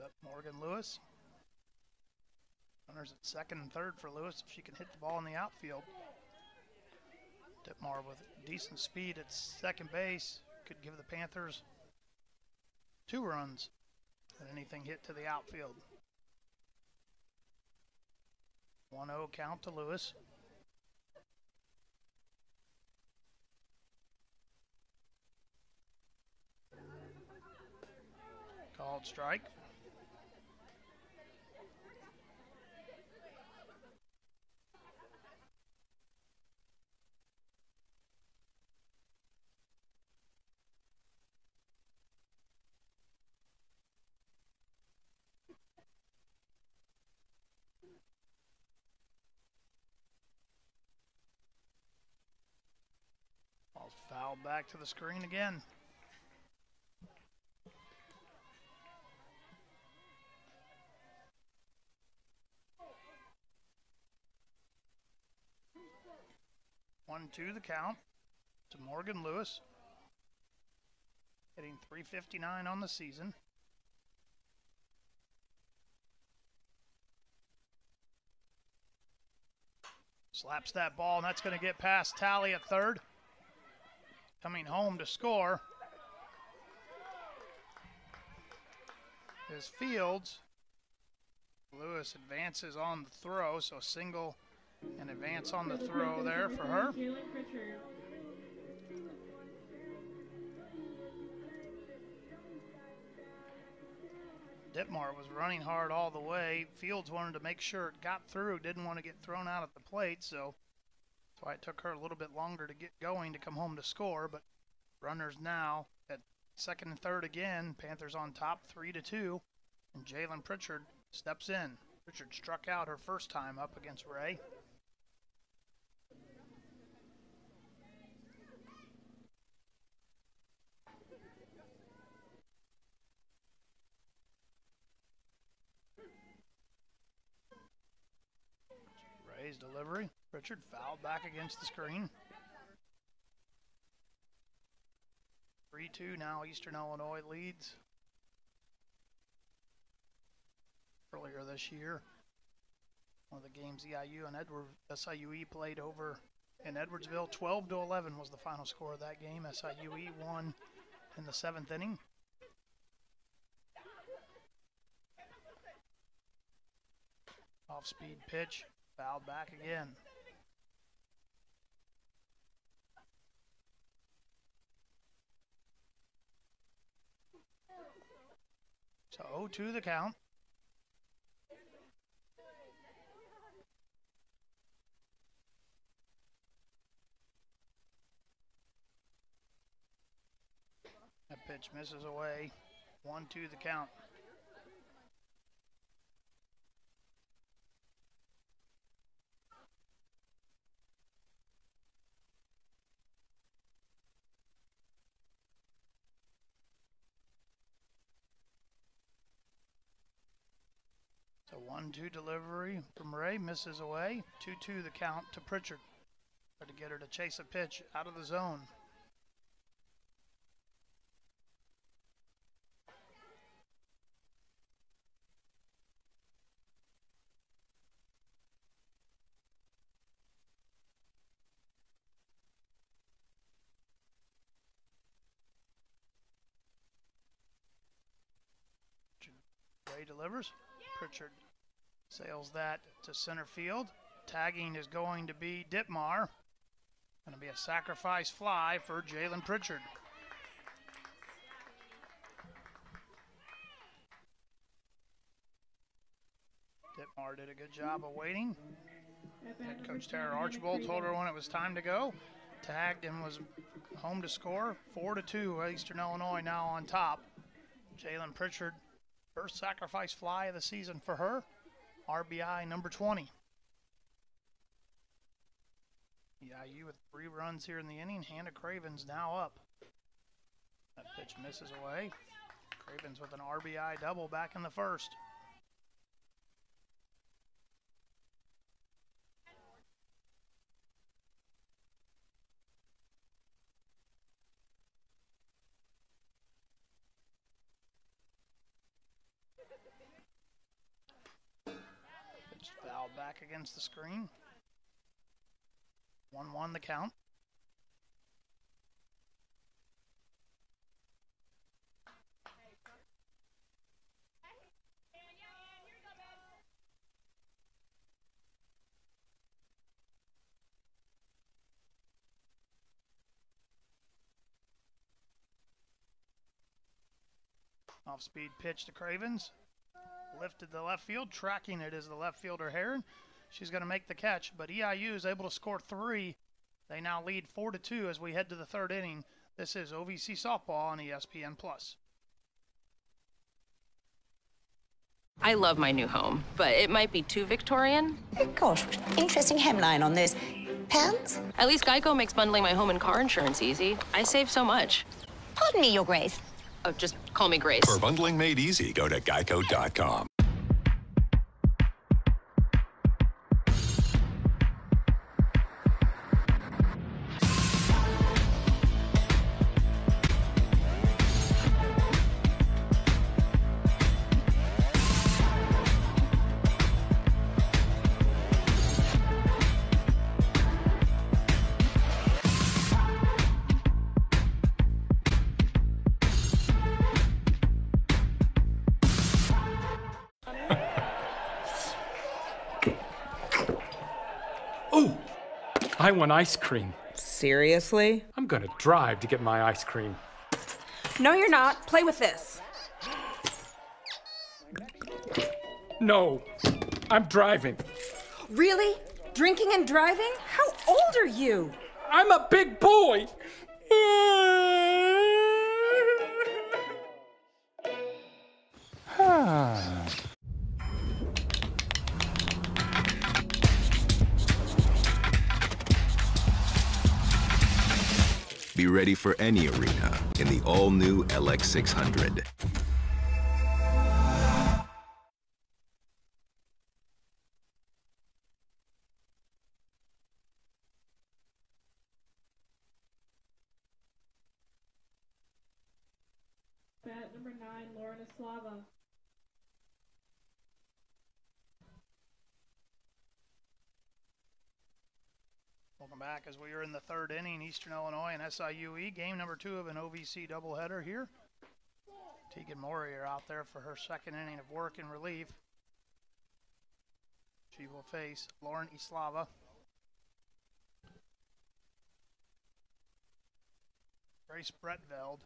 Up Morgan Lewis. Runners at second and third for Lewis if she can hit the ball in the outfield. Ditmar with decent speed at second base could give the Panthers 2 runs and anything hit to the outfield. 1-0 count to Lewis. Called strike. Ball's fouled back to the screen again. One, 2 the count to Morgan Lewis, hitting .359 on the season. Slaps that ball, and that's going to get past Talley at third. Coming home to score is Fields. Lewis advances on the throw, so single and advance on the throw there for her. Ditmar was running hard all the way. Fields wanted to make sure it got through, didn't want to get thrown out at the plate, so that's why it took her a little bit longer to get going to come home to score. But runners now at second and third again. Panthers on top 3-2, and Jalen Pritchard steps in. Pritchard struck out her first time up against Ray. Ray's delivery. Pritchard fouled back against the screen. 3-2 now, Eastern Illinois leads. Earlier this year, one of the games EIU and SIUE played over in Edwardsville, 12-11 was the final score of that game. SIUE won in the 7th inning. Off-speed pitch, fouled back again. So 0-2 the count. That pitch misses away. 1-2 the count. So 1-2 delivery from Ray, misses away. 2-2 the count to Pritchard. Try to get her to chase a pitch out of the zone. Ray delivers. Pritchard sails that to center field. Tagging is going to be Ditmar. Going to be a sacrifice fly for Jalen Pritchard. Ditmar did a good job of waiting. Head coach Tara Archibald told her when it was time to go. Tagged and was home to score. 4-2, Eastern Illinois now on top. Jalen Pritchard, first sacrifice fly of the season for her. RBI number 20. EIU with 3 runs here in the inning. Hannah Cravens now up. That pitch misses away. Cravens with an RBI double back in the first. Pitch fouled back against the screen. 1-1 the count. Off-speed pitch to Cravens. Lifted to left field. Tracking it is the left fielder Heron. She's going to make the catch, but EIU is able to score 3. They now lead 4-2 as we head to the third inning. This is OVC Softball on ESPN+. I love my new home, but it might be too Victorian. Gosh, interesting hemline on this. Pounds? At least Geico makes bundling my home and car insurance easy. I save so much. Pardon me, Your Grace. Oh, just call me Grace. For bundling made easy, go to geico.com. Oh, I want ice cream. Seriously? I'm gonna drive to get my ice cream. No, you're not. Play with this. No, I'm driving. Really? Drinking and driving? How old are you? I'm a big boy. Be ready for any arena in the all-new LX600. Bat number 9, Lauren Eslava. Welcome back as we are in the third inning. Eastern Illinois and SIUE. Game number 2 of an OVC doubleheader here. Tegan Maury are out there for her second inning of work in relief. She will face Lauren Eslava. Grace Bretveld.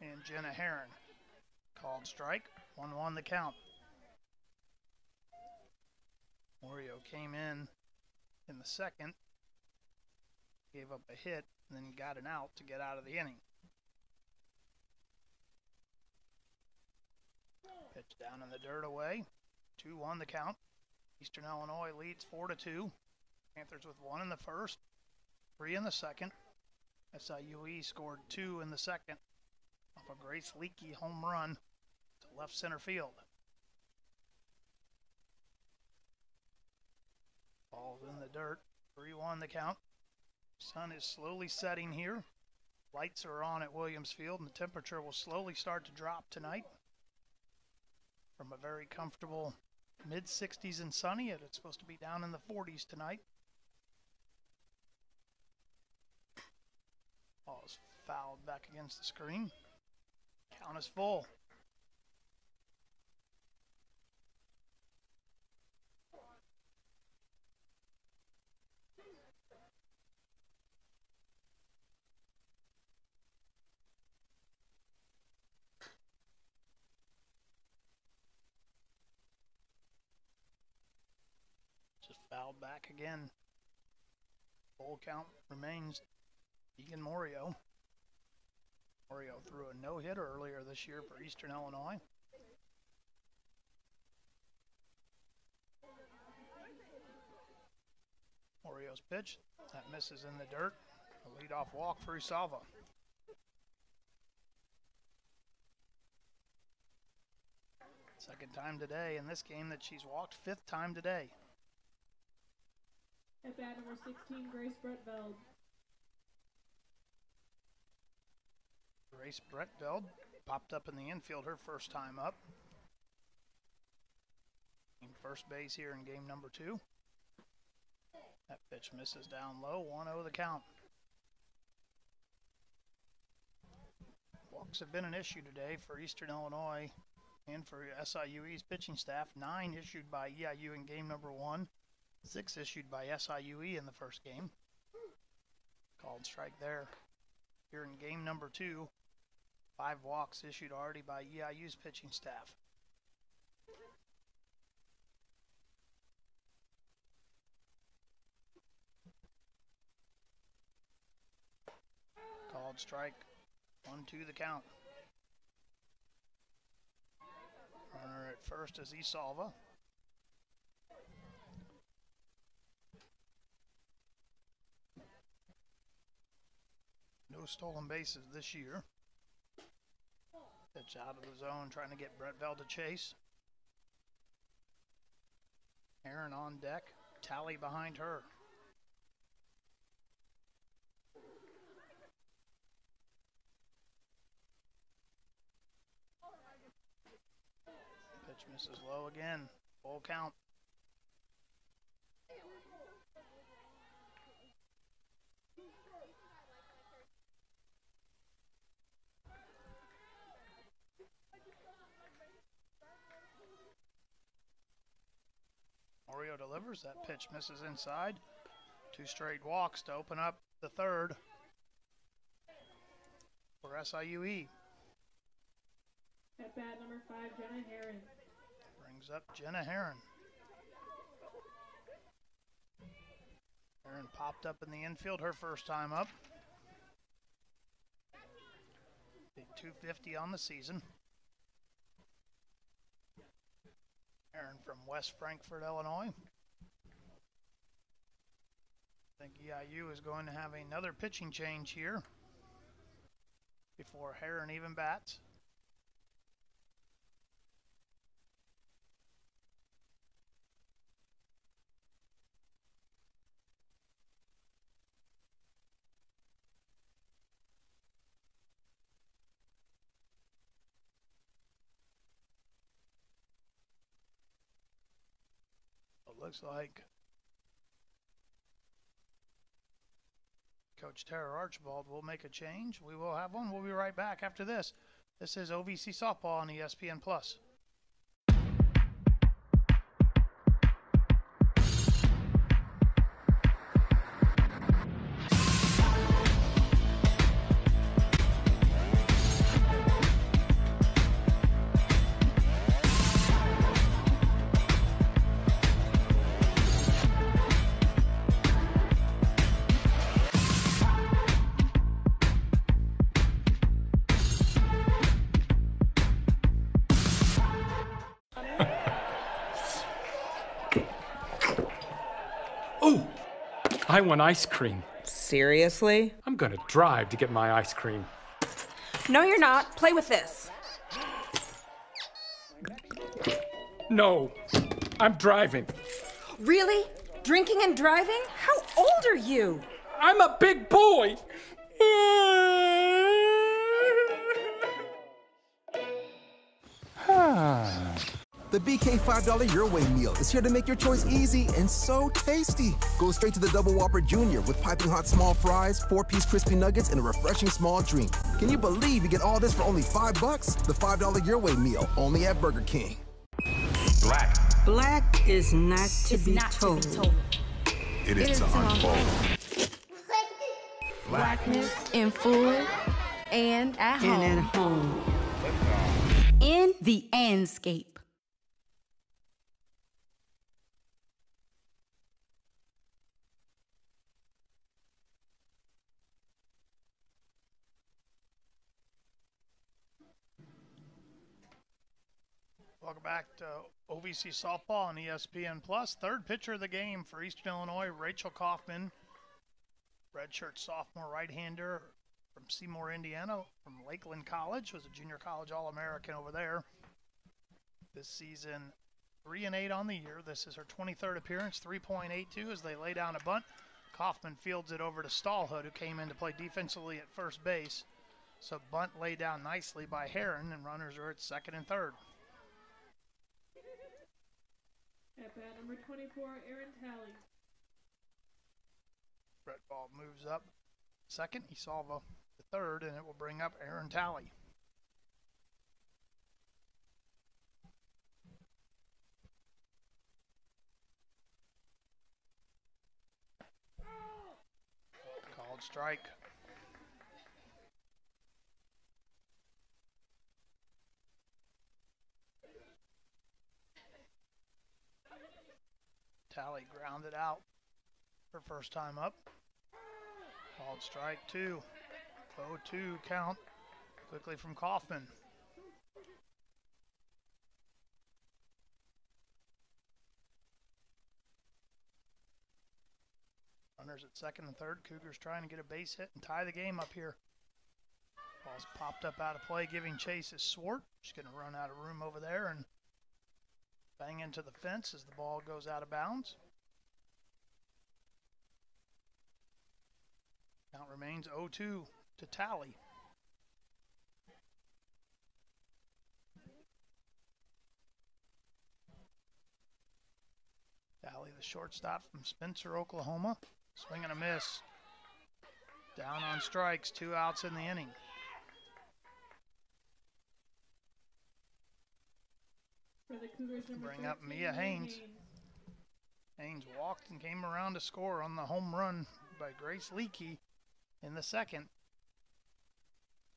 And Jenna Heron. Called strike. 1-1 the count. Morio came in the second, gave up a hit, and then got an out to get out of the inning. Pitch down in the dirt away. 2-1 the count. Eastern Illinois leads 4-2. Panthers with 1 in the first, 3 in the second. SIUE scored 2 in the second off a Grace Leakey home run to left center field. Ball's in the dirt. 3-1 the count. Sun is slowly setting here. Lights are on at Williams Field, and the temperature will slowly start to drop tonight. From a very comfortable mid-60s and sunny, it's supposed to be down in the 40s tonight. Ball is fouled back against the screen. Count is full. Just fouled back again. Full count remains Egan Morio. Morio threw a no-hitter earlier this year for Eastern Illinois. Morio's pitch, that misses in the dirt. A leadoff walk for Usalva. Second time today in this game that she's walked, fifth time today. At bat number 16, Grace Bretveld. Grace Bretveld popped up in the infield her first time up. In first base here in game number 2. That pitch misses down low, 1-0 the count. Walks have been an issue today for Eastern Illinois and for SIUE's pitching staff. 9 issued by EIU in game number 1. 6 issued by SIUE in the first game. Called strike there. Here in game number 2, 5 walks issued already by EIU's pitching staff. Called strike. 1-2 the count. Runner at first is Usalva. No stolen bases this year. Pitch out of the zone, trying to get Bretveld to chase. Aaron on deck, Tally behind her. Pitch misses low again, full count. Morio delivers, that pitch misses inside. 2 straight walks to open up the third for SIUE. At bat number 5, Jenna Herron. Brings up Jenna Herron. Herron popped up in the infield her first time up. Hit 250 on the season. Aaron from West Frankfort, Illinois. I think EIU is going to have another pitching change here before Aaron even bats. Looks like Coach Tara Archibald will make a change. We will have one. We'll be right back after this. This is OVC Softball on ESPN+. I want ice cream. Seriously? I'm gonna drive to get my ice cream. No, you're not. Play with this. No, I'm driving. Really? Drinking and driving? How old are you? I'm a big boy. The BK $5 Your Way meal is here to make your choice easy and so tasty. Go straight to the Double Whopper Jr. with piping hot small fries, 4-piece crispy nuggets, and a refreshing small drink. Can you believe you get all this for only $5? The $5 Your Way meal, only at Burger King. Black. Black is not to be told. It is to unfold. Blackness in full and at home. And at home. In the landscape. Welcome back to OVC Softball on ESPN Plus. Third pitcher of the game for Eastern Illinois, Rachel Kaufman. Redshirt sophomore right-hander from Seymour, Indiana, from Lakeland College. Was a junior college All-American over there. This season, 3-8 on the year. This is her 23rd appearance, 3.82 as they lay down a bunt. Kaufman fields it over to Stallhood, who came in to play defensively at first base. So bunt laid down nicely by Heron, and runners are at second and third. At bat number 24, Aaron Talley. Brett Ball moves up second. Isalva the third, and it will bring up Aaron Talley. Called strike. Talley grounded out her first time up. Called strike 2. 0-2 count. Quickly from Kaufman. Runners at second and third. Cougars trying to get a base hit and tie the game up here. Ball's popped up out of play, giving chase is Swart. She's going to run out of room over there and bang into the fence as the ball goes out of bounds. Count remains 0-2 to Talley. Talley, the shortstop from Spencer, Oklahoma. Swing and a miss. Down on strikes, 2 outs in the inning. For the Cougars, number Bring up 13, Mia Haynes. Haynes walked and came around to score on the home run by Grace Leakey in the second.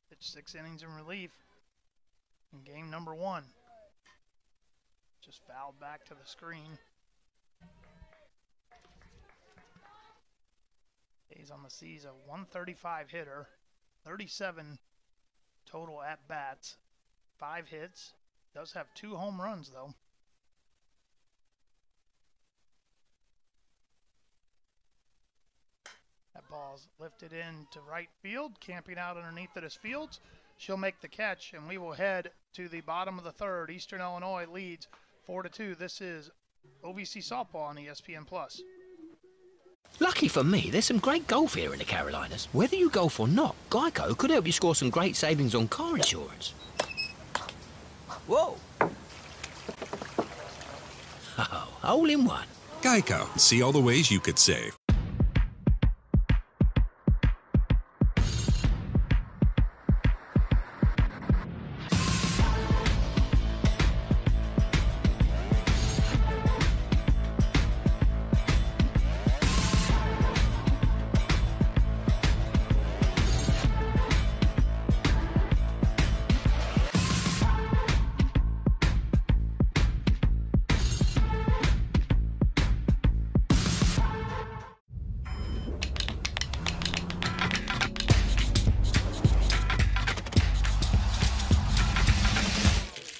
Pitched 6 innings in relief in game number 1. Just fouled back to the screen. Hayes on the seas, a 135 hitter, 37 total at-bats, 5 hits. Does have 2 home runs, though. That ball's lifted in to right field. Camping out underneath it is Fields. She'll make the catch, and we will head to the bottom of the third. Eastern Illinois leads 4-2. This is OVC Softball on ESPN+. Lucky for me, there's some great golf here in the Carolinas. Whether you golf or not, Geico could help you score some great savings on car insurance. Whoa! Oh, hole in one. Geico. See all the ways you could save.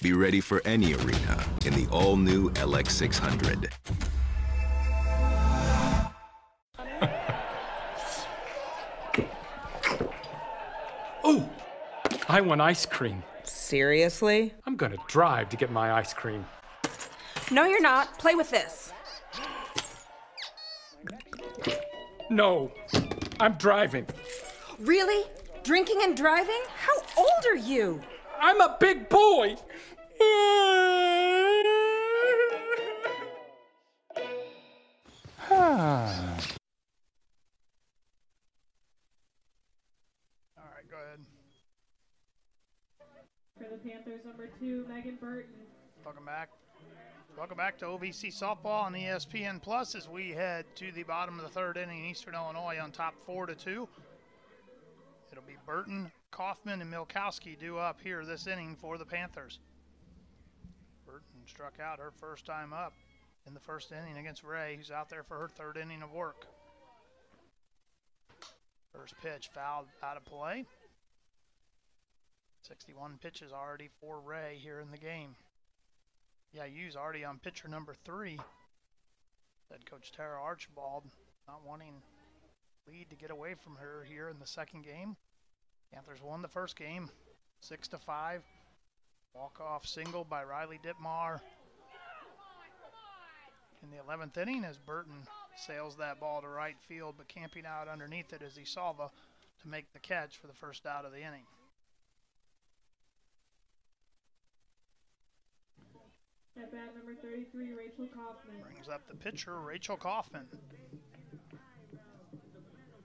Be ready for any arena in the all-new LX600. Oh, I want ice cream. Seriously? I'm gonna drive to get my ice cream. No, you're not. Play with this. No, I'm driving. Really? Drinking and driving? How old are you? I'm a big boy. All right, go ahead. Panthers, number 2, Megan Burton. Welcome back. Welcome back to OVC Softball on ESPN Plus as we head to the bottom of the third inning. Eastern Illinois on top 4-2. It'll be Burton, Kaufman, and Milkowski due up here this inning for the Panthers. Burton struck out her first time up in the first inning against Ray, who's out there for her third inning of work. First pitch fouled out of play. 61 pitches already for Ray here in the game. SIU's already on pitcher number 3. Head coach Tara Archibald not wanting lead to get away from her here in the second game. Panthers won the first game 6-5. Walk-off single by Riley Ditmar in the 11th inning as Burton sails that ball to right field, but camping out underneath it is Isalva to make the catch for the first out of the inning. At bat number 33, Rachel Kaufman. Brings up the pitcher, Rachel Kaufman.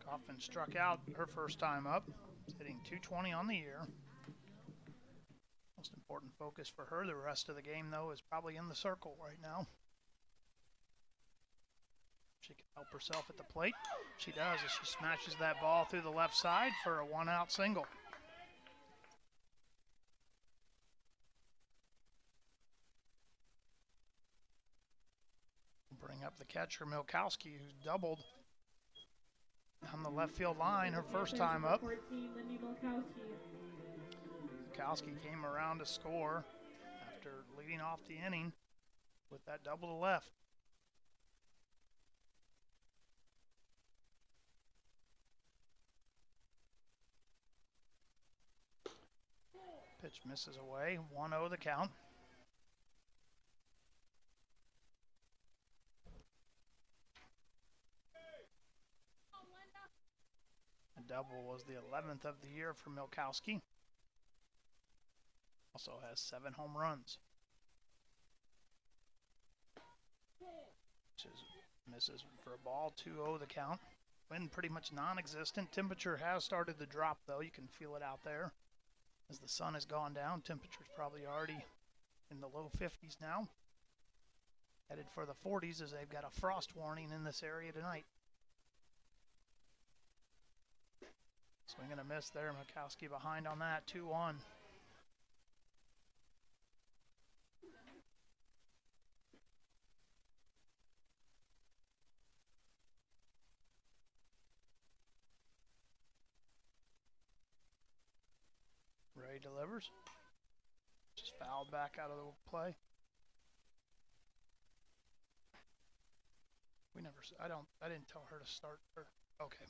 Kaufman struck out her first time up, hitting .220 on the year. Most important focus for her the rest of the game, though, is probably in the circle right now. She can help herself at the plate. She does as she smashes that ball through the left side for a one-out single. Bring up the catcher, Milkowski, who's doubled on the left field line her first time up. 14, Lindy Milkowski came around to score after leading off the inning with that double to left. Pitch misses away, 1-0 the count. A double was the 11th of the year for Milkowski. Also has 7 home runs. Misses for a ball, 2-0 the count. Wind pretty much non-existent. Temperature has started to drop though. You can feel it out there. As the sun has gone down, temperature's probably already in the low 50s now. Headed for the 40s as they've got a frost warning in this area tonight. Swing and a miss there. Milkowski behind on that, 2-1. Ray delivers. Just fouled back out of the play. I didn't tell her to start her. Okay.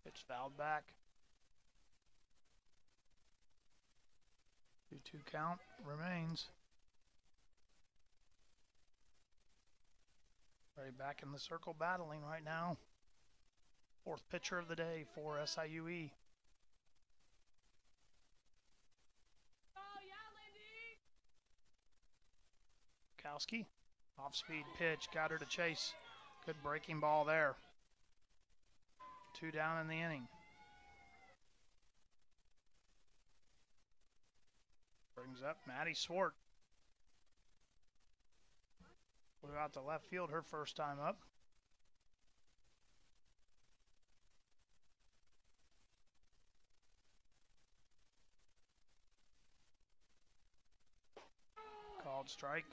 Pitch fouled back. 2-2 count remains. Ray back in the circle battling right now. Fourth pitcher of the day for SIUE. Milkowski, off-speed pitch, got her to chase. Good breaking ball there. 2 down in the inning. Brings up Maddie Swart. Flew out to left field her first time up. Called strike.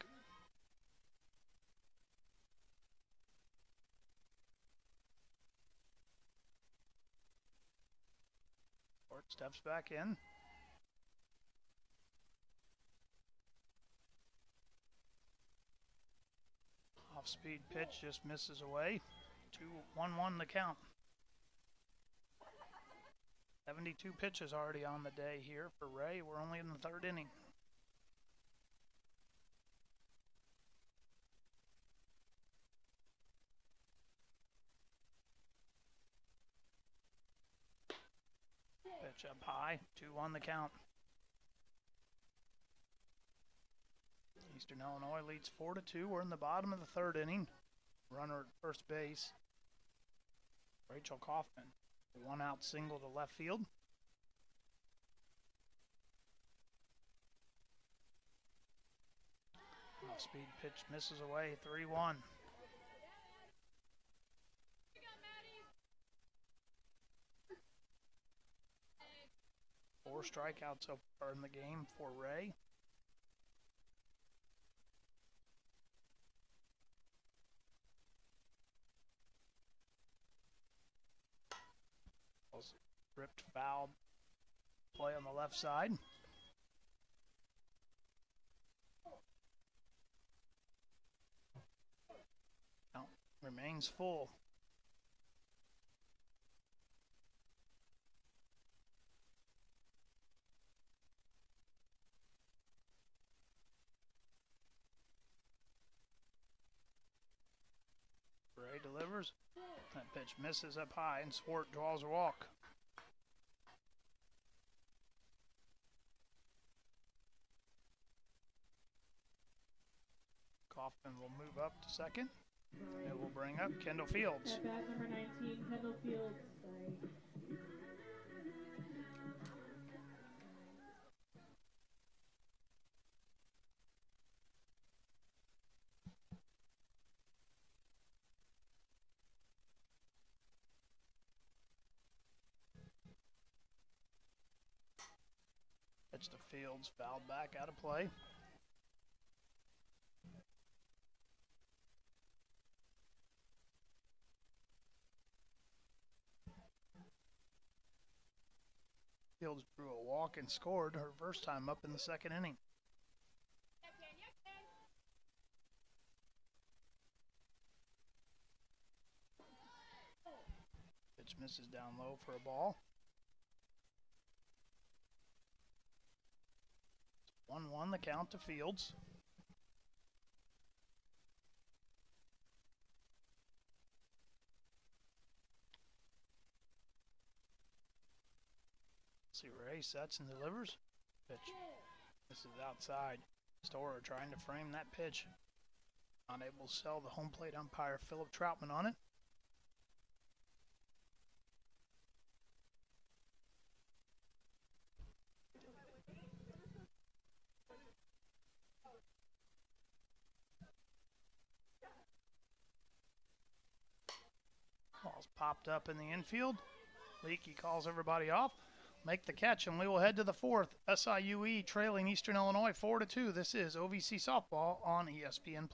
Swart steps back in. Off-speed pitch just misses away. 2-1-1 the count. 72 pitches already on the day here for Ray. We're only in the third inning. Pitch up high. 2-1 the count. Eastern Illinois leads 4-2. We're in the bottom of the third inning. Runner at first base, Rachel Kaufman. One out single to left field. Off-speed pitch misses away, 3-1. Four strikeouts so far in the game for Ray. Ripped foul play on the left side. Count remains full. Ray delivers. That pitch misses up high, and Swart draws a walk. Kaufman will move up to second. It will bring up Kendall Fields. At bat number 19, Kendall Fields. Pitch to Fields, fouled back out of play. Fields drew a walk and scored her first time up in the second inning. Pitch misses down low for a ball. 1-1 the count to Fields. See, Ray sets and delivers. Pitch. This is outside. Storer trying to frame that pitch. Unable to sell the home plate umpire Philip Troutman on it. Ball's popped up in the infield. Leakey calls everybody off. Make the catch, and we will head to the fourth. SIUE trailing Eastern Illinois 4-2. This is OVC softball on ESPN+.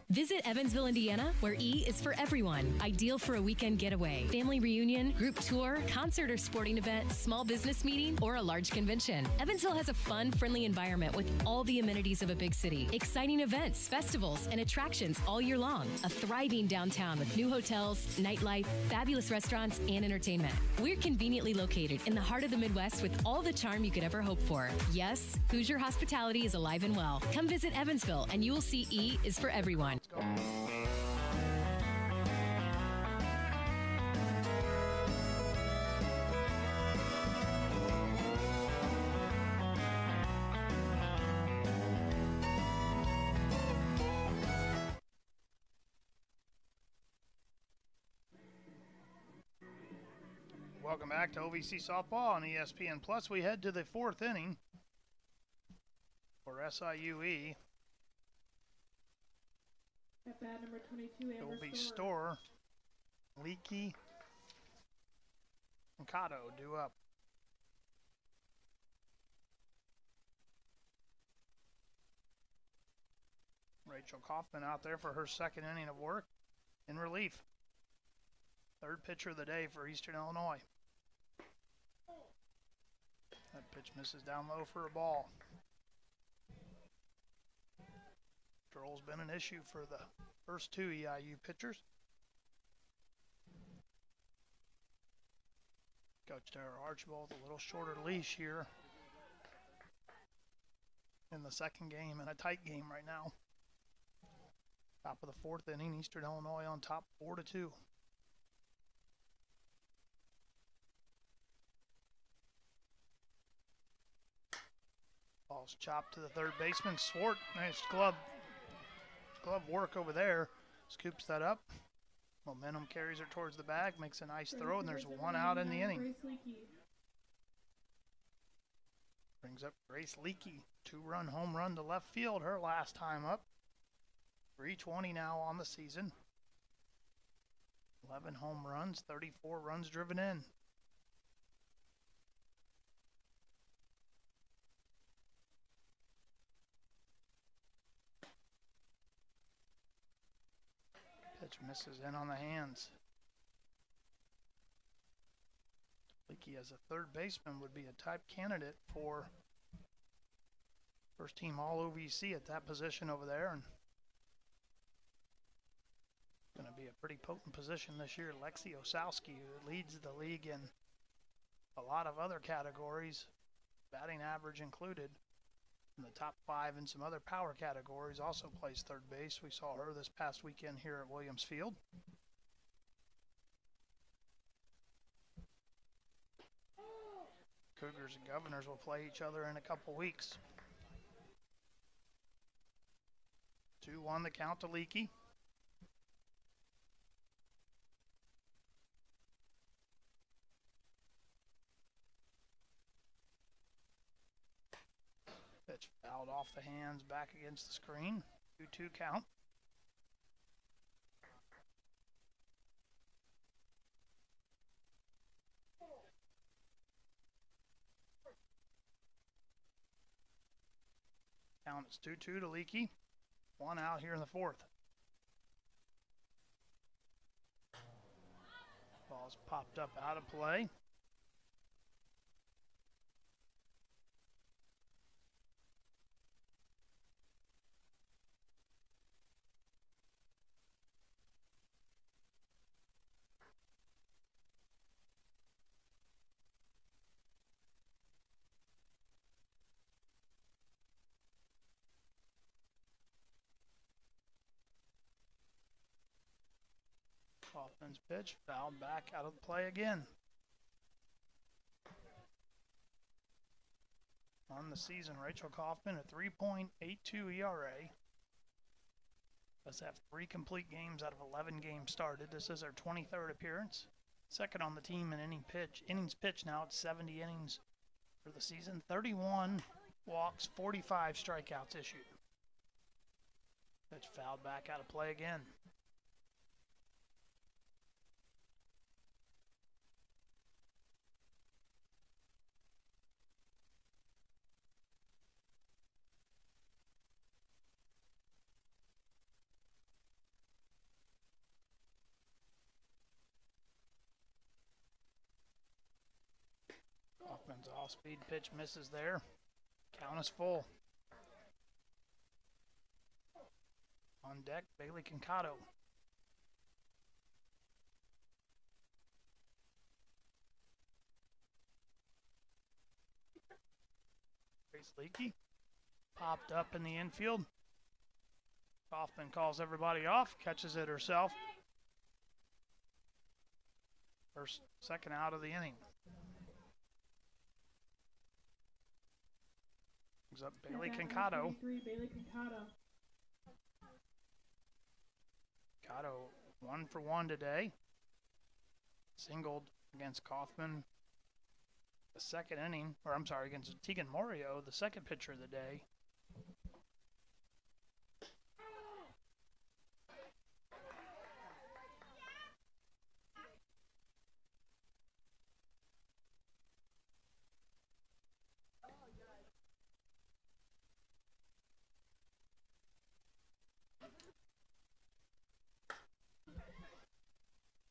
Visit Evansville, Indiana, where E is for everyone. Ideal for a weekend getaway, family reunion, group tour, concert or sporting event, small business meeting, or a large convention. Evansville has a fun, friendly environment with all the amenities of a big city. Exciting events, festivals, and attractions all year long. A thriving downtown with new hotels, nightlife, fabulous restaurants, and entertainment. We're conveniently located in the heart of the Midwest with all the charm you could ever hope for. Yes, Hoosier hospitality is alive and well. Come visit Evansville, and you will see E is for everyone. Welcome back to OVC softball on ESPN+. We head to the fourth inning for SIUE. At bat number 22, It will be Storer. Storer, Leakey, and Cotto due up. Rachel Kaufman out there for her second inning of work in relief. Third pitcher of the day for Eastern Illinois. That pitch misses down low for a ball. Control's been an issue for the first two EIU pitchers. Coach Tara Archibald with a little shorter leash here in the second game, and a tight game right now. Top of the fourth inning, Eastern Illinois on top 4-2. Ball's chopped to the third baseman, Swart. Nice glove work over there. Scoops that up. Momentum carries her towards the bag, makes a nice throw, and there's one out in the inning. Brings up Grace Leakey, 2-run home run to left field, her last time up. 320 now on the season. 11 home runs, 34 runs driven in. Pitch misses in on the hands. Leakey as a third baseman would be a type candidate for first team all OVC at that position over there, and going to be a pretty potent position this year. Lexi Osowski, who leads the league in a lot of other categories, batting average included, in the top 5 in some other power categories, also plays third base. We saw her this past weekend here at Williams Field. Cougars and Governors will play each other in a couple weeks. 2-1 the count to Leakey. Pitch fouled off the hands, back against the screen. 2-2 count. Count is 2-2 to Leakey. 1 out here in the fourth. Ball's popped up out of play. Kaufman's pitch fouled back out of play again. On the season, Rachel Kaufman, a 3.82 ERA. Does have 3 complete games out of 11 games started. This is her 23rd appearance. Second on the team in innings pitched now at 70 innings for the season. 31 walks, 45 strikeouts issued. Pitch fouled back out of play again. Kaufman's off-speed pitch misses there. Count is full. On deck, Bailey Concato. Grace Leakey popped up in the infield. Kaufman calls everybody off, catches it herself. Second out of the inning. Brings up Bailey Concato. Bailey Concato. Concato 1 for 1 today. Singled against Kaufman the second inning, or I'm sorry, against Tegan Morio, the second pitcher of the day.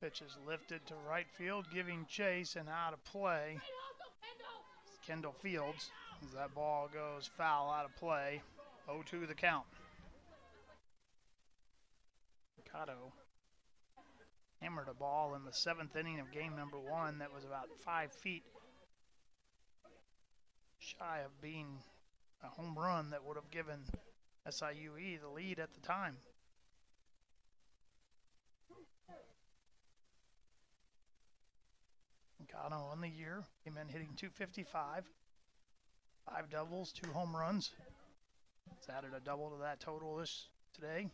Pitch is lifted to right field, giving chase and out of play. Kendall Fields, as that ball goes foul out of play. 0-2 the count. Concato Hammered a ball in the 7th inning of game number 1 that was about 5 feet shy of being a home run that would have given SIUE the lead at the time. Cano on the year, came in hitting .255, 5 doubles, 2 home runs. It's added a double to that total today.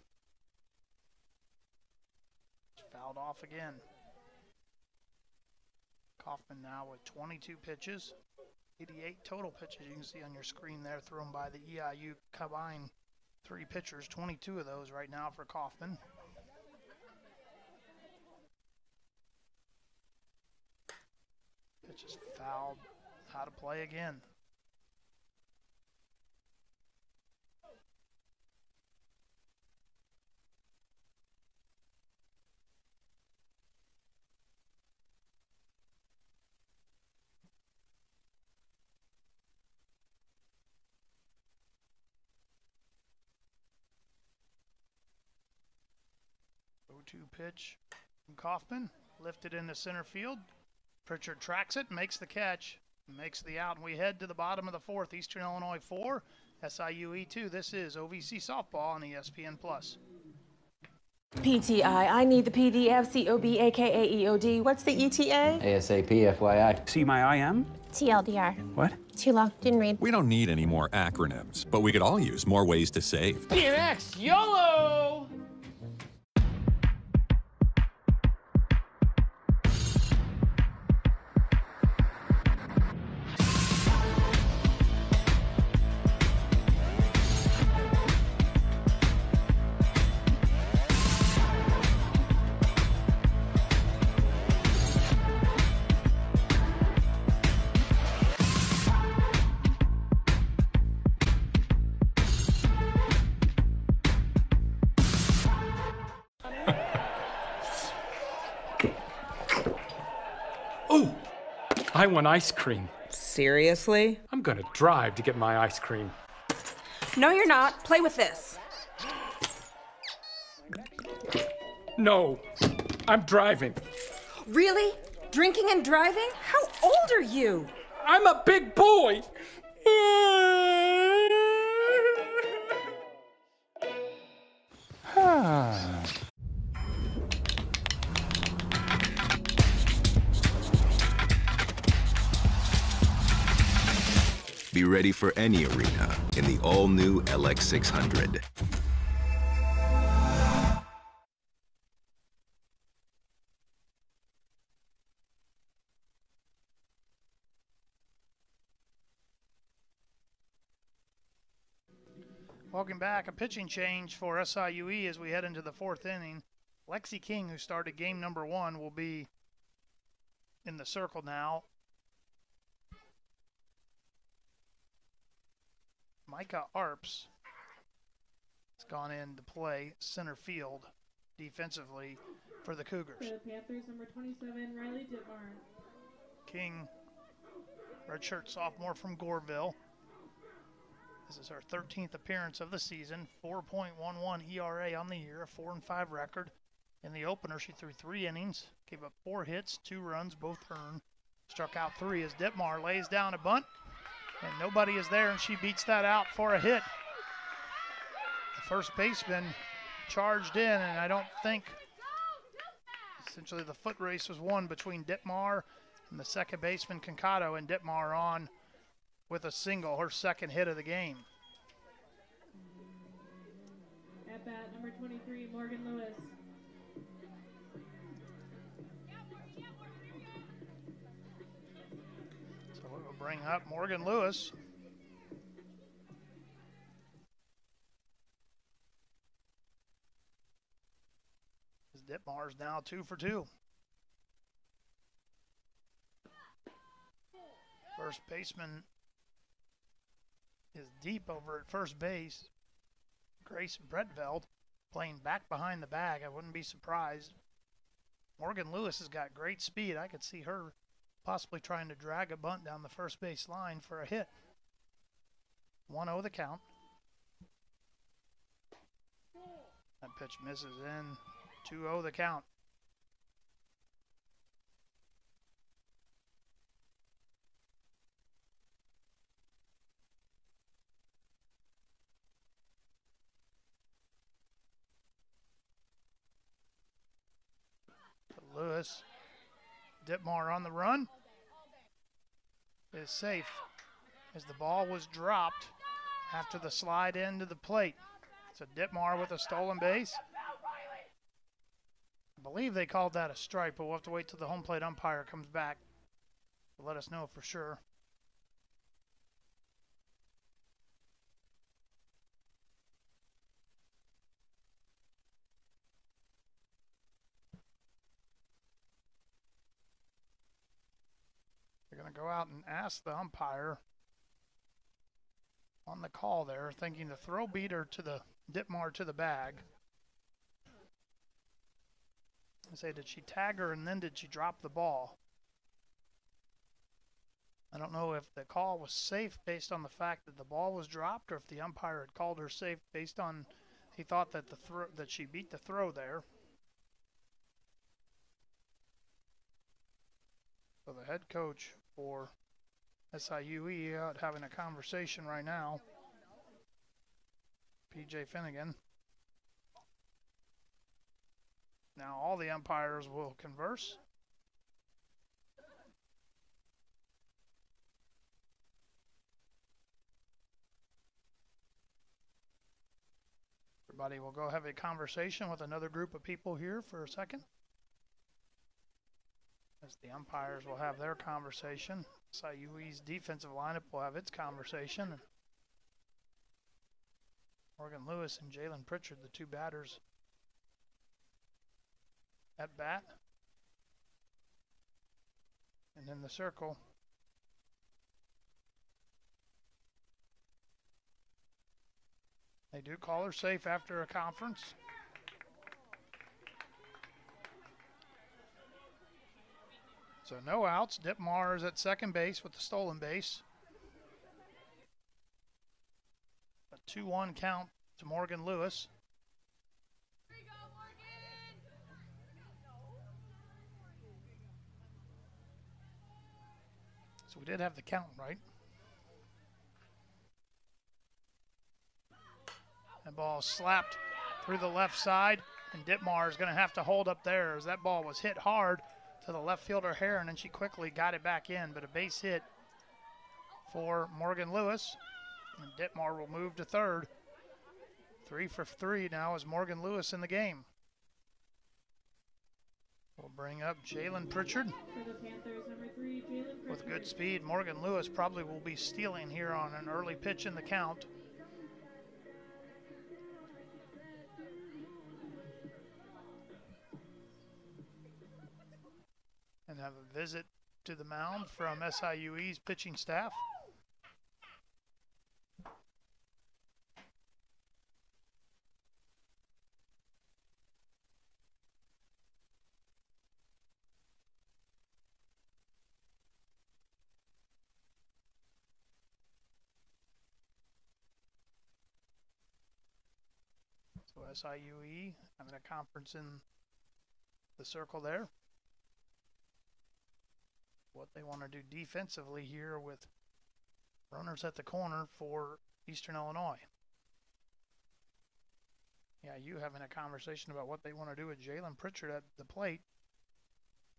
Fouled off again. Kaufman now with 22 pitches, 88 total pitches you can see on your screen there thrown by the EIU combined 3 pitchers, 22 of those right now for Kaufman. Pitch is fouled, out of play again. O2 pitch from Kaufman, lifted into center field. Pritchard tracks it, makes the catch, makes the out, and we head to the bottom of the 4th. Eastern Illinois 4, SIUE 2. This is OVC Softball on ESPN+. PTI, I need the PDF, COB, AKA EOD. What's the ETA? ASAP, FYI. See my IM? TLDR. What? Too long, didn't read. We don't need any more acronyms, but we could all use more ways to save. DMX, YOLO! I want ice cream. Seriously? I'm gonna drive to get my ice cream. No, you're not. Play with this. No, I'm driving. Really? Drinking and driving? How old are you? I'm a big boy. Be ready for any arena in the all-new LX600. Welcome back. A pitching change for SIUE as we head into the 4th inning. Lexi King, who started game number 1, will be in the circle now. Micah Arps has gone in to play center field defensively for the Cougars. For the Panthers, number 27, Riley Dittmar. King, redshirt sophomore from Goreville. This is her 13th appearance of the season, 4.11 ERA on the year, a 4-5 record. In the opener, she threw 3 innings, gave up 4 hits, 2 runs, both earned. Struck out 3 as Dittmar lays down a bunt. And nobody is there, and she beats that out for a hit. The first baseman charged in, and I don't think, essentially the foot race was won between Dittmar and the second baseman Concato, and Dittmar on with a single, her second hit of the game. At bat, number 23, Morgan Lewis. Bring up Morgan Lewis. As Dittmar's now 2 for 2. First baseman is deep over at first base. Grace Bretveld playing back behind the bag. I wouldn't be surprised. Morgan Lewis has got great speed. I could see her possibly trying to drag a bunt down the first base line for a hit. 1-0 the count. That pitch misses in. 2-0 the count. Lewis. Ditmar on the run is safe as the ball was dropped after the slide into the plate. So Ditmar with a stolen base. I believe they called that a strike, but we'll have to wait till the home plate umpire comes back to let us know for sure. They're going to go out and ask the umpire on the call there, thinking the throw beat her to the Ditmar to the bag. I say, did she tag her and then did she drop the ball? I don't know if the call was safe based on the fact that the ball was dropped, or if the umpire had called her safe based on he thought that that she beat the throw there. So the head coach for SIU out having a conversation right now, PJ Finnegan. Now all the umpires will converse. Everybody will go have a conversation with another group of people here for a second. As the umpires will have their conversation. SIU's defensive lineup will have its conversation. Morgan Lewis and Jalen Pritchard, the two batters at bat. And in the circle, they do call her safe after a conference. So no outs. Ditmar is at second base with the stolen base. A 2-1 count to Morgan Lewis. So we did have the count right. That ball slapped through the left side, and Ditmar is going to have to hold up there as that ball was hit hard to the left fielder Heron, and she quickly got it back in, but a base hit for Morgan Lewis, and Ditmar will move to third. 3 for 3 now is Morgan Lewis in the game. We'll bring up Jalen Pritchard. For the Panthers, number 3, Jalen Pritchard. With good speed, Morgan Lewis probably will be stealing here on an early pitch in the count. And have a visit to the mound from SIUE's pitching staff. So SIUE having a conference in the circle there. What they want to do defensively here with runners at the corner for Eastern Illinois. Yeah, you having a conversation about what they want to do with Jalen Pritchard at the plate.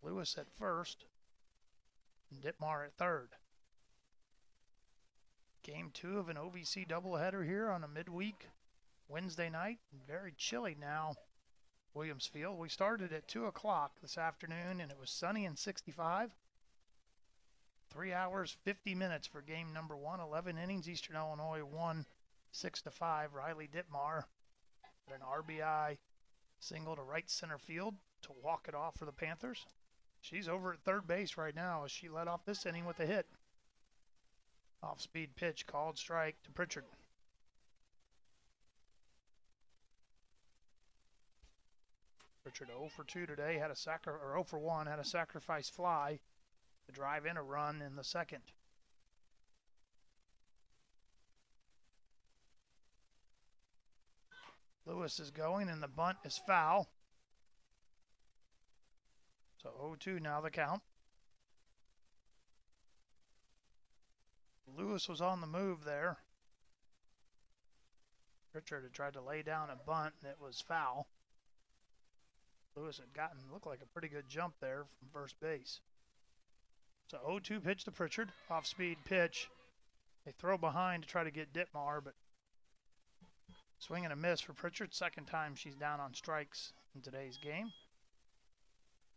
Lewis at first, and Ditmar at third. Game 2 of an OVC doubleheader here on a midweek Wednesday night. Very chilly now, Williams Field. We started at 2 o'clock this afternoon, and it was sunny and 65. 3 hours, 50 minutes for game number 1. 11 innings. Eastern Illinois won 6-5. Riley Ditmar had an RBI single to right center field to walk it off for the Panthers. She's over at third base right now as she led off this inning with a hit. Off-speed pitch called strike to Pritchard. Pritchard 0 for 2 today, had a 0 for 1, had a sacrifice fly to drive in a run in the second. Lewis is going, and the bunt is foul. So 0-2 now the count. Lewis was on the move there. Pritchard had tried to lay down a bunt, and it was foul. Lewis had looked like a pretty good jump there from first base. So 0-2 pitch to Pritchard, off-speed pitch. They throw behind to try to get Ditmar, but swing and a miss for Pritchard. Second time she's down on strikes in today's game.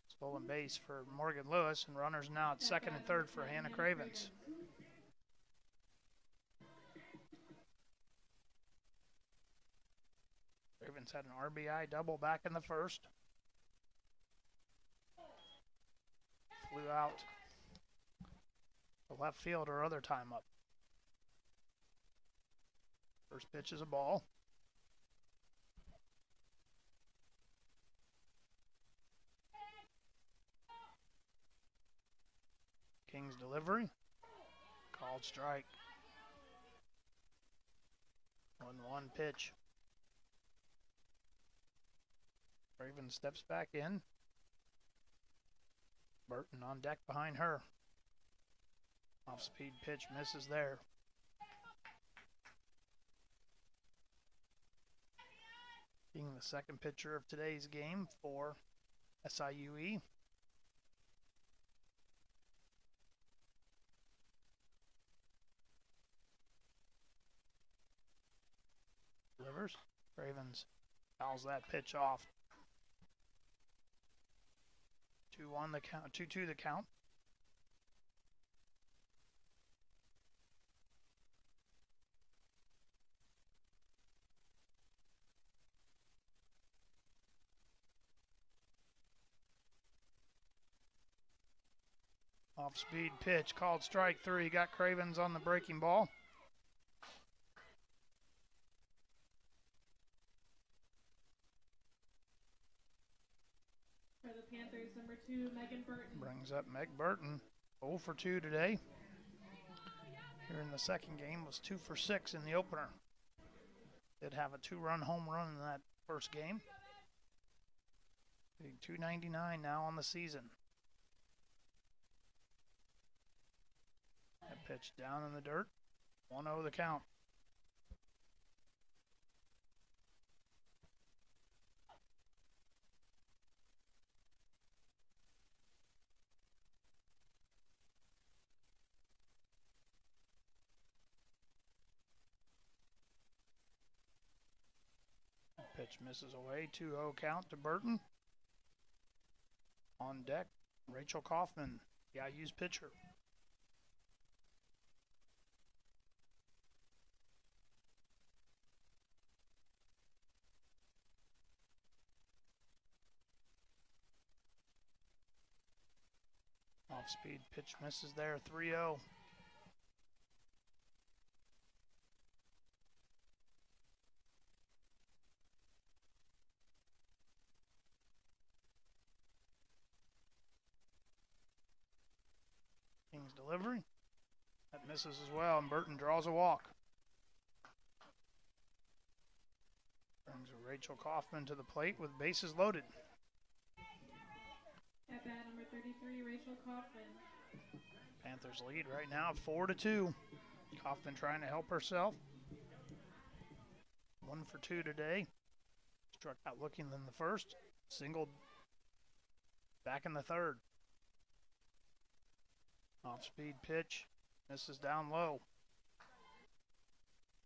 Stolen base for Morgan Lewis, and runners now at second and third for Hannah Cravens. Cravens had an RBI double back in the first. Flew out the left field her other time up. First pitch is a ball. King's delivery. Called strike. 1-1 pitch. Raven steps back in. Burton on deck behind her. Off-speed pitch misses there. Being the second pitcher of today's game for SIUE. Delivers. Cravens fouls that pitch off. 2-1 the count. 2-2 the count. Off-speed pitch, called strike 3. Got Cravens on the breaking ball. For the Panthers, number 2, Megan Burton. Brings up Meg Burton, 0 for 2 today. Here in the second game was 2 for 6 in the opener. Did have a 2-run home run in that first game. Big 299 now on the season. That pitch down in the dirt. 1-0 the count. Pitch misses away. 2-0 count to Burton. On deck, Rachel Kaufman, the IU's pitcher. Off-speed pitch misses there. 3-0. King's delivery. That misses as well, and Burton draws a walk. Brings Rachel Kaufman to the plate with bases loaded. At bat number 33, Rachel Kaufman. Panthers lead right now 4-2. Kaufman trying to help herself. 1 for 2 today. Struck out looking in the first. Singled back in the third. Off-speed pitch. Misses down low.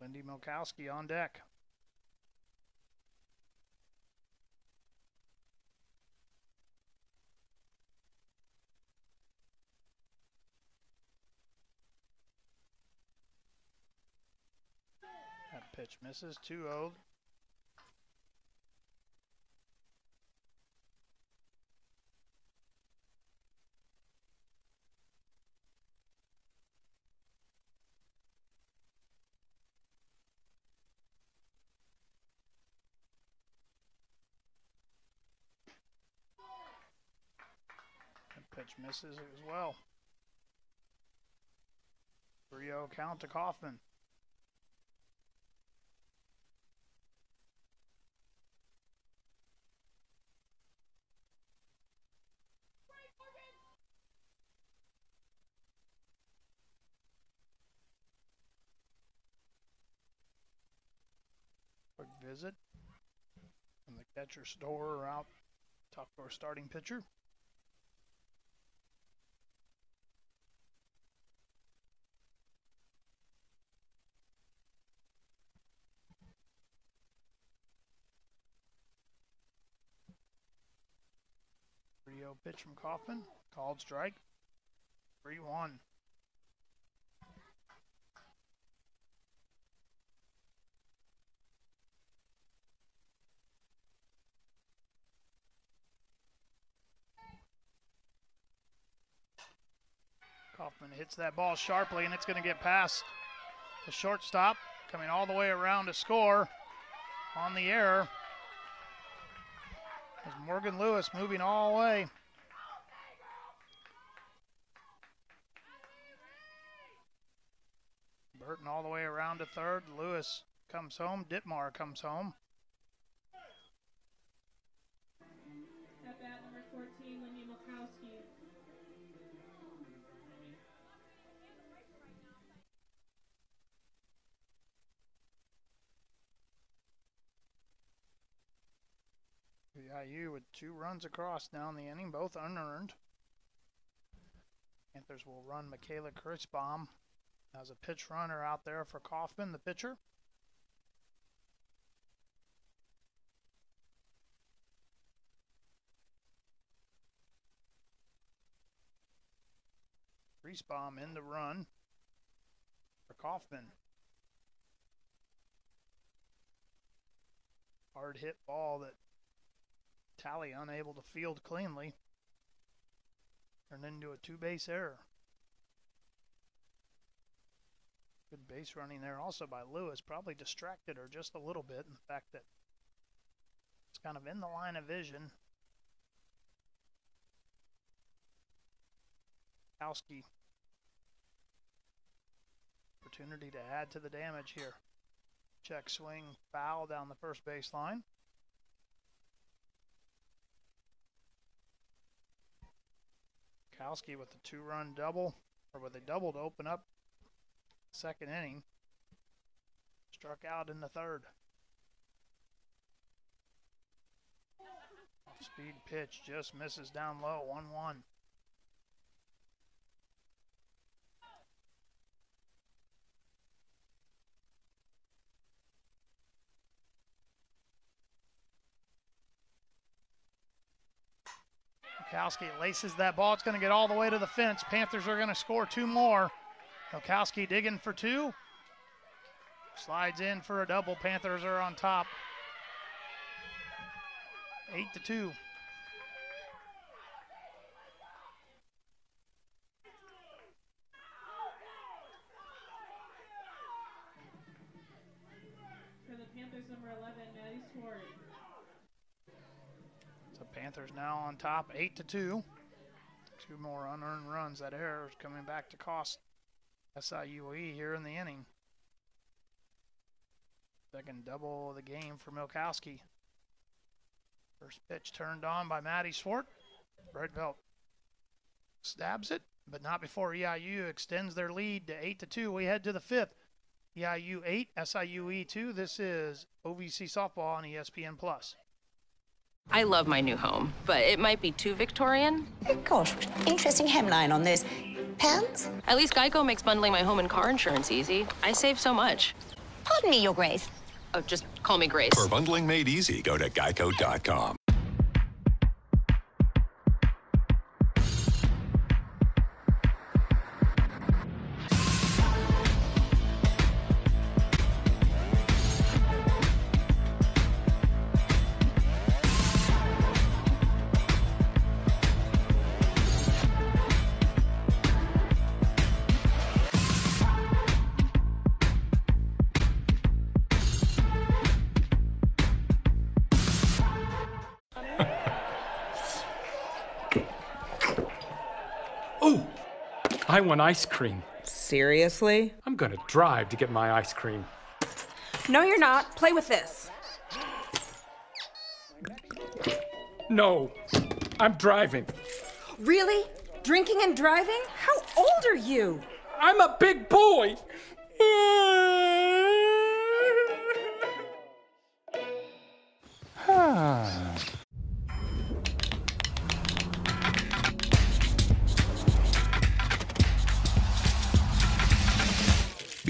Lindy Milkowski on deck. That pitch misses. 2-0. Pitch misses as well. 3-0 count to Kaufman. Quick visit from the catcher Storer out Talk to our starting pitcher. Rio pitch from Kaufman. Called strike. 3-1. Kaufman hits that ball sharply, and it's going to get past the shortstop, coming all the way around to score on the error. There's Morgan Lewis moving all the way. Burton all the way around to third. Lewis comes home. Ditmar comes home. At bat number 14, Lindy Milkowski. SIU with 2 runs across now in the inning, both unearned. Panthers will run Michaela Kritzbaum as a pitch runner out there for Kaufman, the pitcher. Kritzbaum in the run for Kaufman. Hard hit ball that Talley unable to field cleanly. Turned into a 2-base error. Good base running there also by Lewis. Probably distracted her just a little bit in the fact that it's kind of in the line of vision. Kowski. Opportunity to add to the damage here. Check swing foul down the first baseline. Kowski with the 2-run double, or with a double to open up second inning. Struck out in the third. Off-speed pitch just misses down low, 1-1. Milkowski laces that ball. It's going to get all the way to the fence. Panthers are going to score 2 more. Milkowski digging for 2. Slides in for a double. Panthers are on top. 8-2. For the Panthers, number 11, Maddie Swart. So Panthers now on top, 8-2. 2 more unearned runs. That error is coming back to cost SIUE here in the inning. Second double of the game for Milkowski. First pitch turned on by Maddie Swart. Breadvelt stabs it, but not before EIU extends their lead to 8-2. We head to the 5th. EIU 8, SIUE 2. This is OVC softball on ESPN+. I love my new home, but it might be too Victorian. Gosh, interesting hemline on this. Pounds? At least Geico makes bundling my home and car insurance easy. I save so much. Pardon me, Your Grace. Oh, just call me Grace. For bundling made easy, go to geico.com. I want ice cream. Seriously? I'm gonna drive to get my ice cream. No, you're not. Play with this. No, I'm driving. Really? Drinking and driving? How old are you? I'm a big boy.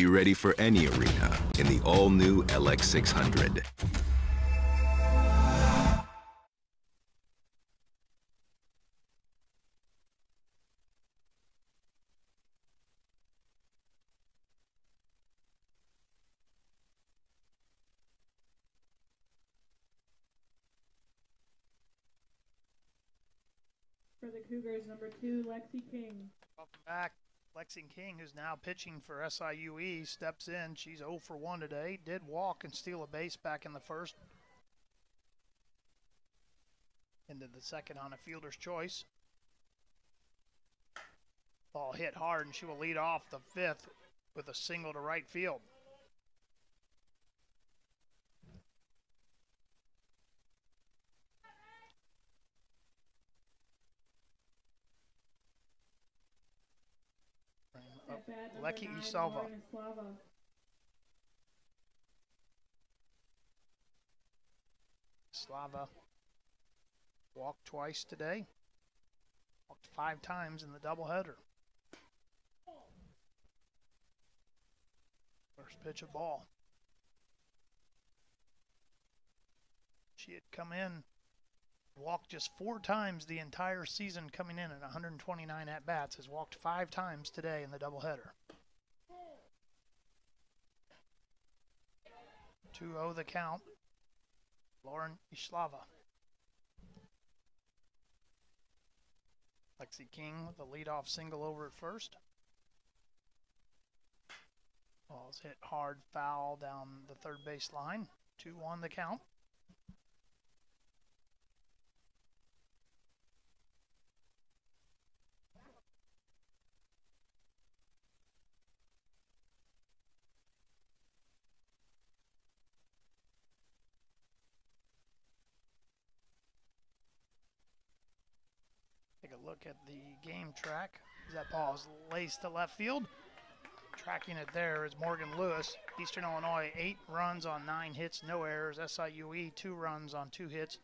Be ready for any arena in the all-new LX600. For the Cougars, number 2, Lexi King. Welcome back. Lexi King, who's now pitching for SIUE, steps in. She's 0 for 1 today. Did walk and steal a base back in the first. Into the second on a fielder's choice. Ball hit hard, and she will lead off the fifth with a single to right field. Leki Isalva. Slava walked twice today. Walked 5 times in the doubleheader. First pitch of ball. She had come in, walked just 4 times the entire season coming in at 129 at-bats, has walked 5 times today in the doubleheader. 2-0 the count. Lauren Islava. Lexi King with a leadoff single over at first. Ball's hit hard, foul down the third base line. 2-1 the count. Take a look at the game track. That ball is laced to left field. Tracking it there is Morgan Lewis. Eastern Illinois, 8 runs on 9 hits, no errors. SIUE, 2 runs on 2 hits,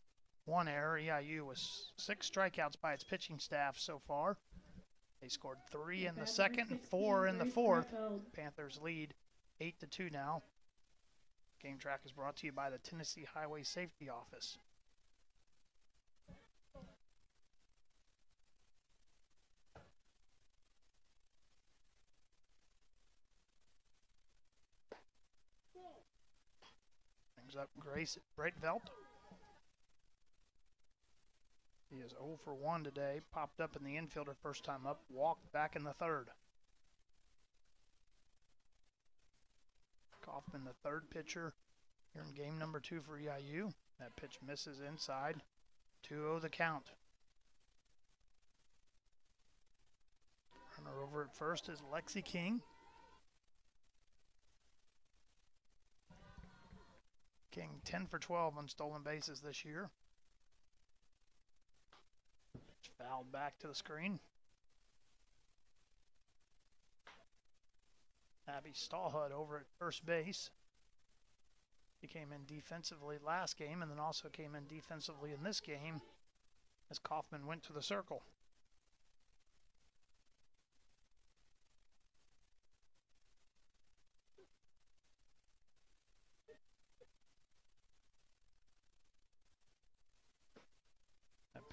1 error. EIU was 6 strikeouts by its pitching staff so far. They scored 3 in the second and 4 in the fourth. Panthers lead 8-2 now. Game track is brought to you by the Tennessee Highway Safety Office. Up Grace Breitveld. He is 0 for 1 today. Popped up in the infielder first time up. Walked back in the third. Kaufman, the third pitcher here in game number 2 for EIU. That pitch misses inside. 2-0 the count. Runner over at first is Lexi King. King 10 for 12 on stolen bases this year. Fouled back to the screen. Abby Stallhut over at first base. He came in defensively last game and then also came in defensively in this game as Kaufman went to the circle.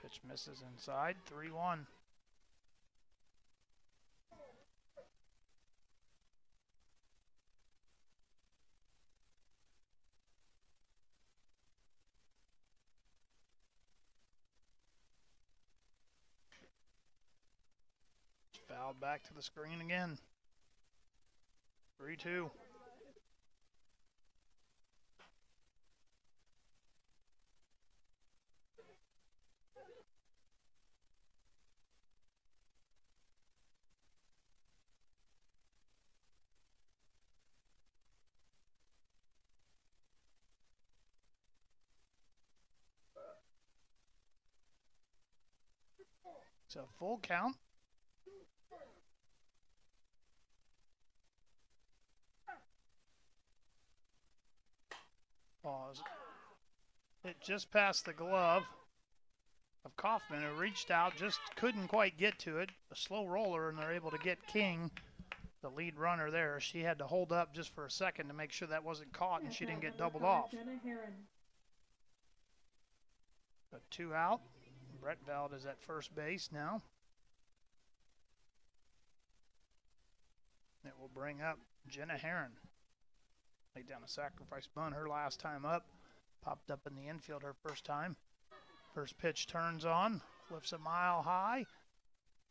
Pitch misses inside, 3-1. Fouled back to the screen again. 3-2. So full count. Pause. It just passed the glove of Kaufman, who reached out, just couldn't quite get to it. A slow roller, and they're able to get King the lead runner there. She had to hold up just for a second to make sure that wasn't caught and she didn't get doubled off. Jenna Herron. But 2 out. Brett Veld is at first base now. It will bring up Jenna Herron. Laid down a sacrifice bunt her last time up. Popped up in the infield her first time. First pitch turns on. Lifts a mile high.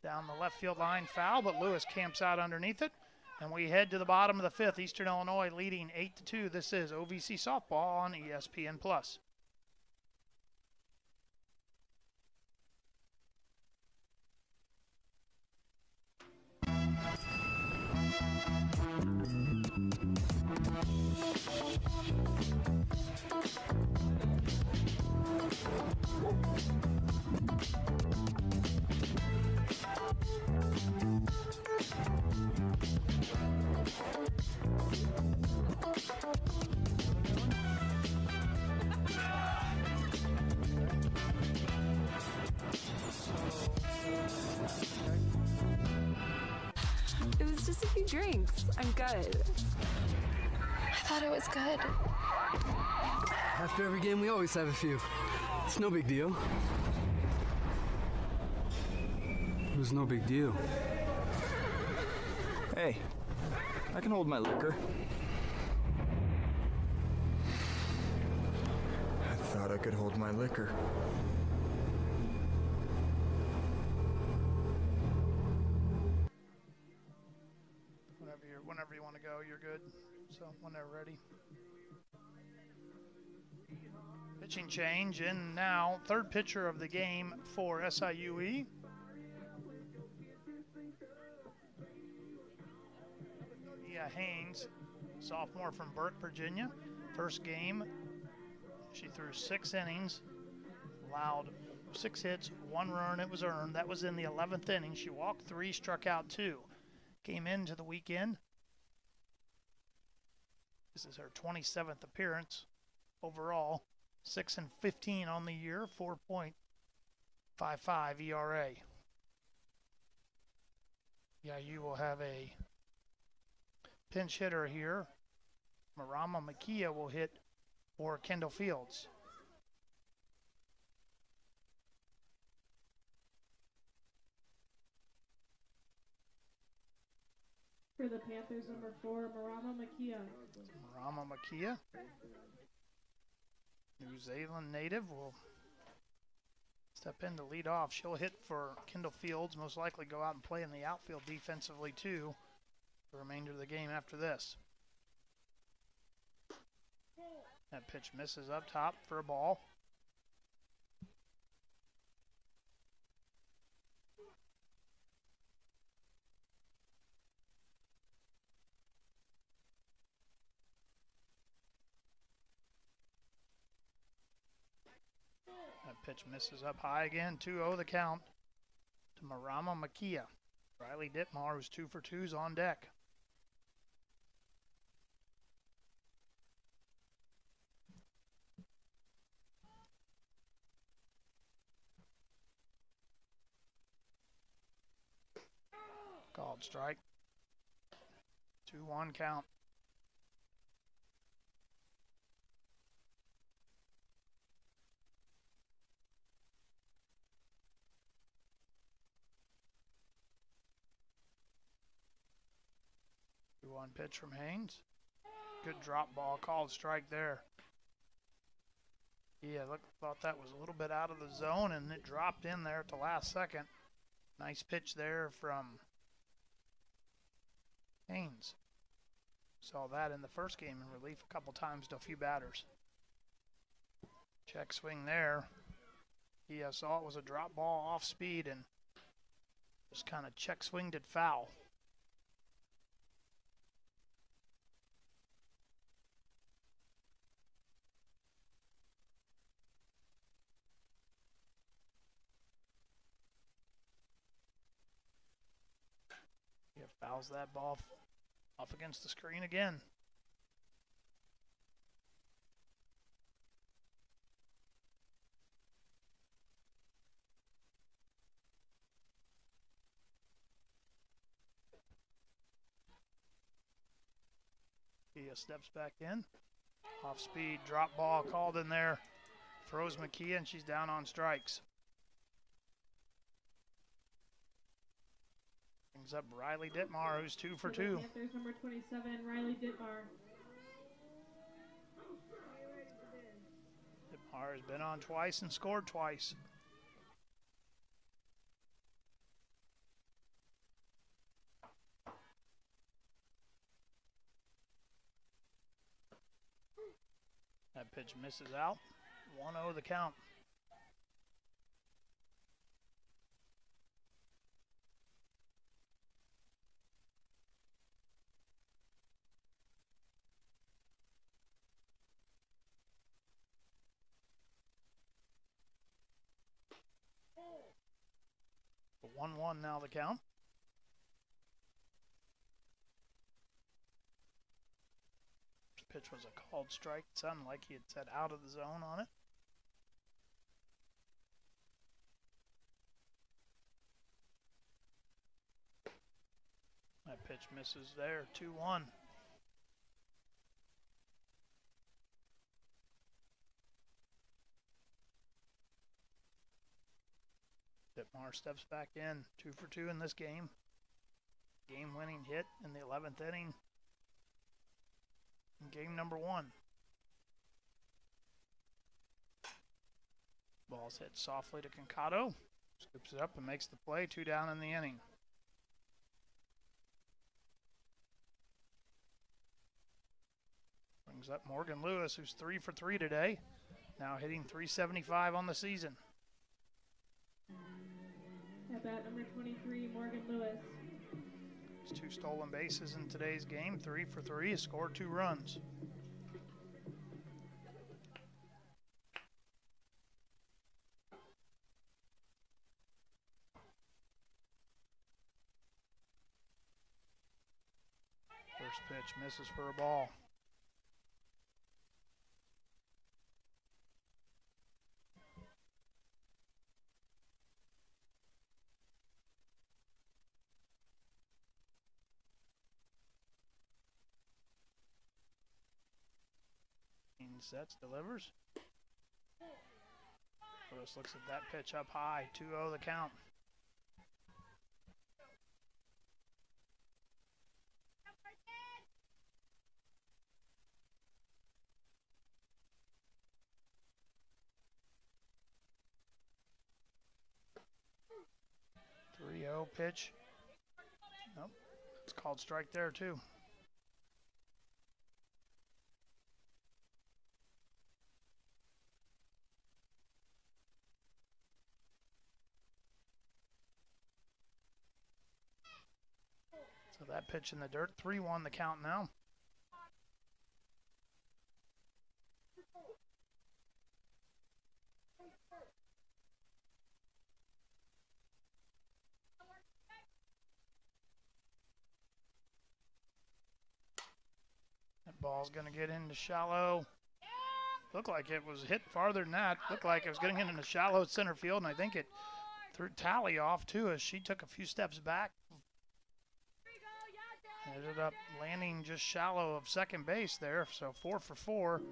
Down the left field line, foul, but Lewis camps out underneath it. And we head to the bottom of the 5th. Eastern Illinois leading 8-2. This is OVC Softball on ESPN+. It was just a few drinks. I'm good. I thought it was good. After every game, we always have a few. It's no big deal. It was no big deal. Hey, I can hold my liquor. I thought I could hold my liquor. Whenever you want to go, you're good. So when they're ready. Pitching change, and now third pitcher of the game for SIUE. Mia Haynes, sophomore from Burke, Virginia. First game, she threw 6 innings, allowed 6 hits, 1 run. It was earned. That was in the 11th inning. She walked 3, struck out 2. Came into the weekend. This is her 27th appearance overall. 6-15 on the year, 4.55 ERA. Yeah, you will have a pinch hitter here. Marama Makia will hit for Kendall Fields. For the Panthers, number 4, Marama Makia. Marama Makia, New Zealand native, will step in to lead off. She'll hit for Kendall Fields, most likely go out and play in the outfield defensively too, the remainder of the game after this. That pitch misses up top for a ball. That pitch misses up high again. 2-0 the count to Marama Makia. Riley Dittmar, who's 2 for 2's on deck. Called strike. 2-1 count. One pitch from Haynes. Good drop ball, called strike there. Yeah, thought that was a little bit out of the zone, and it dropped in there at the last second. Nice pitch there from Haynes. Saw that in the first game in relief a couple times to a few batters. Check swing there. Yeah, saw it was a drop ball off speed and just kind of check swinged it foul. Fouls that ball off against the screen again. Makia steps back in. Off speed, drop ball called in there. Throws Makia, and she's down on strikes. Brings up Riley Dittmar, who's 2 for 2. Panthers number 27, Riley Dittmar. Dittmar has been on twice and scored twice. That pitch misses out. 1-0 the count. The 1-1 now the count. Pitch was a called strike. It sounded like he had set out of the zone on it. That pitch misses there. 2-1. Dittmar steps back in. 2 for 2 in this game. Game-winning hit in the 11th inning. Game number 1. Ball's hit softly to Concado. Scoops it up and makes the play. 2 down in the inning. Brings up Morgan Lewis, who's 3 for 3 today. Now hitting .375 on the season. At bat number 23, Morgan Lewis. 2 stolen bases in today's game, 3 for 3, has scored 2 runs. First pitch misses for a ball. Sets, delivers. Lewis looks at that pitch up high. 2-0 the count. Pitch. Nope. It's called strike there too. So that pitch in the dirt, 3-1 the count now. That ball's going to get into shallow. Looked like it was hit farther than that. Looked like it was getting into shallow center field, and I think it threw Tally off too as she took a few steps back. Ended up landing just shallow of second base there, so 4 for 4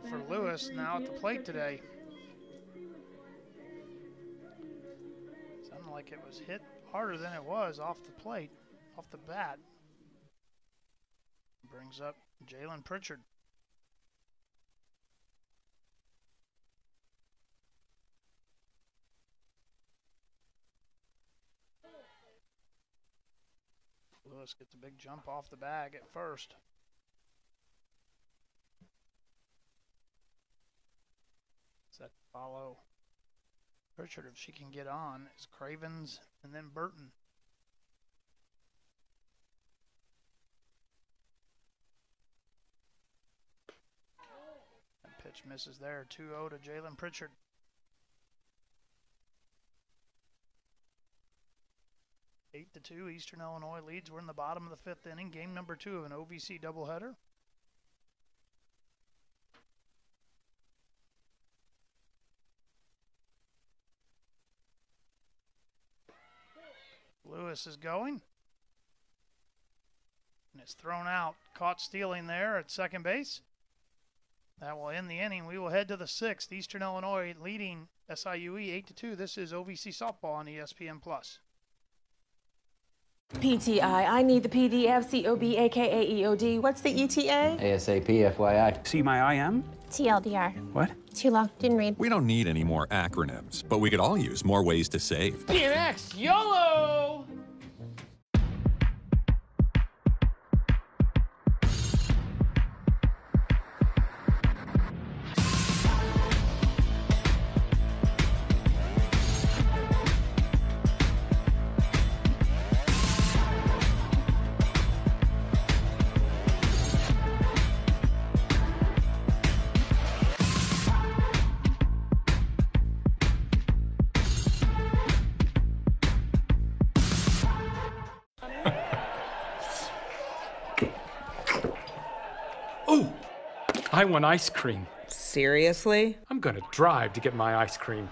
for Lewis now at the plate today. Sounded like it was hit harder than it was off the plate, off the bat. Brings up Jalen Pritchard. Lewis gets a big jump off the bag at first. Set to follow Pritchard, if she can get on, is Cravens and then Burton. That pitch misses there. 2-0 to Jalen Pritchard. Eight to 2, Eastern Illinois leads. We're in the bottom of the 5th inning. Game number 2 of an OVC doubleheader. Lewis is going. And it's thrown out. Caught stealing there at second base. That will end the inning. We will head to the sixth. Eastern Illinois leading SIUE 8-2. This is OVC softball on ESPN+. PTI, I need the PDF, COB, aka EOD. What's the ETA? ASAP, FYI. See my IM? TLDR. What? Too long. Didn't read. We don't need any more acronyms, but we could all use more ways to save. PNX, YOLO! Oh, I want ice cream. Seriously? I'm gonna drive to get my ice cream.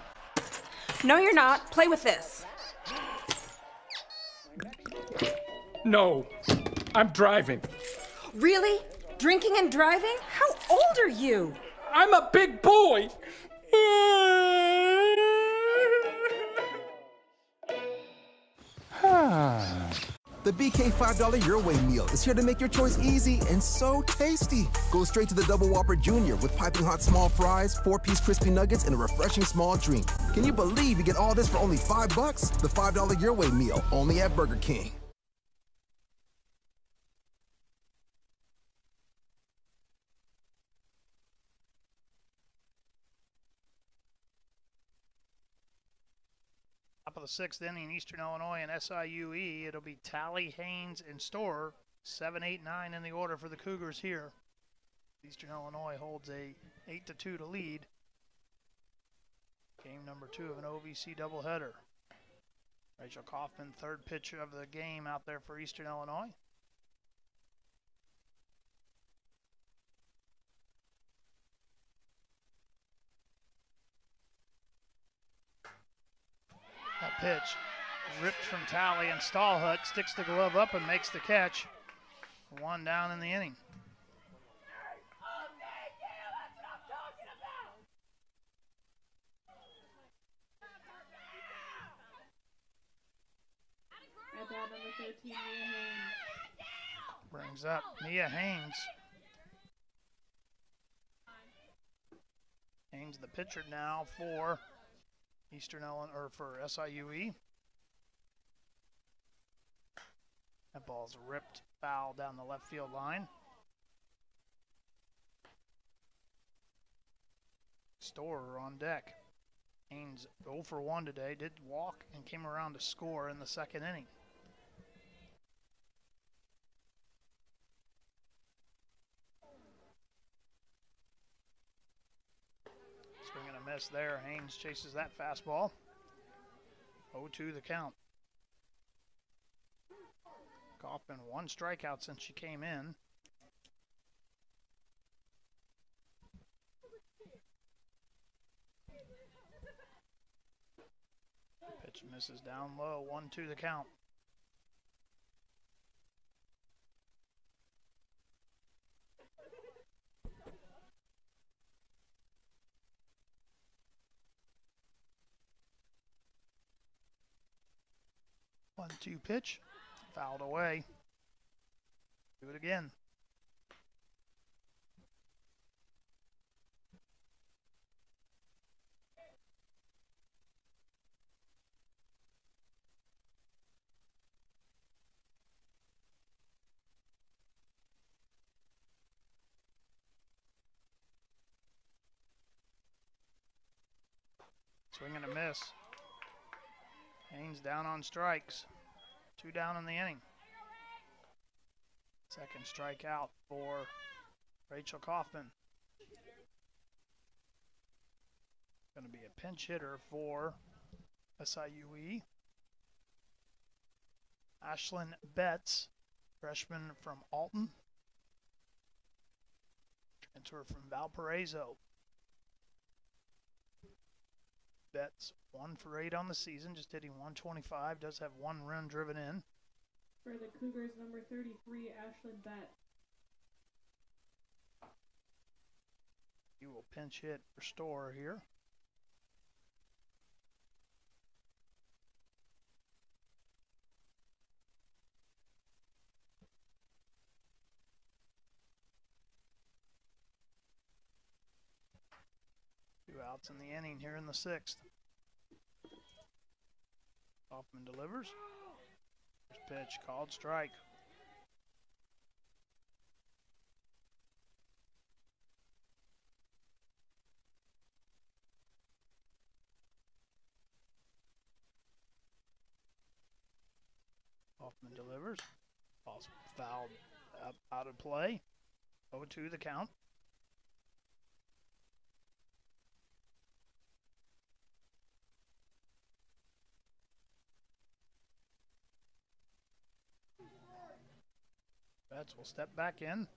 No, you're not. Play with this. No, I'm driving. Really? Drinking and driving? How old are you? I'm a big boy. The BK $5 Your Way meal is here to make your choice easy and so tasty. Go straight to the Double Whopper Junior with piping hot small fries, 4-piece crispy nuggets, and a refreshing small drink. Can you believe you get all this for only $5? The $5 Your Way meal, only at Burger King. Top of the sixth inning, Eastern Illinois and SIUE. It'll be Tally, Haynes, and Storer. 7, 8, 9 in the order for the Cougars here. Eastern Illinois holds a 8-2 to lead. Game number 2 of an OVC doubleheader. Rachel Kaufman, third pitcher of the game out there for Eastern Illinois. That pitch ripped from Tally, and Stallhut sticks the glove up and makes the catch. One down in the inning. At bat number 13, Mia Haynes. Brings up Mia Haynes. Haynes the pitcher now for Eastern Illinois, or for SIUE. That ball's ripped foul down the left field line. Storer on deck. Haynes 0 for 1 today, did walk and came around to score in the second inning. Swing and a miss there. Haynes chases that fastball. 0-2 the count. Kaufman 1 strikeout since she came in. Pitch misses down low. 1-2 the count. One-two pitch, fouled away. Do it again. Swing and a miss. Haynes down on strikes. 2 down in the inning. Second strikeout for Rachel Kaufman. Going to be a pinch hitter for SIUE. Ashlyn Betts, freshman from Alton. Transfer from Valparaiso. Betts 1 for 8 on the season, just hitting 125, does have 1 run driven in. For the Cougars, number 33, Ashlyn Bett. You will pinch hit for Store here. Two outs in the inning here in the sixth. Hoffman delivers. First pitch called strike. Hoffman delivers. Ball's fouled up out of play. 0-2 the count. Betts will step back in.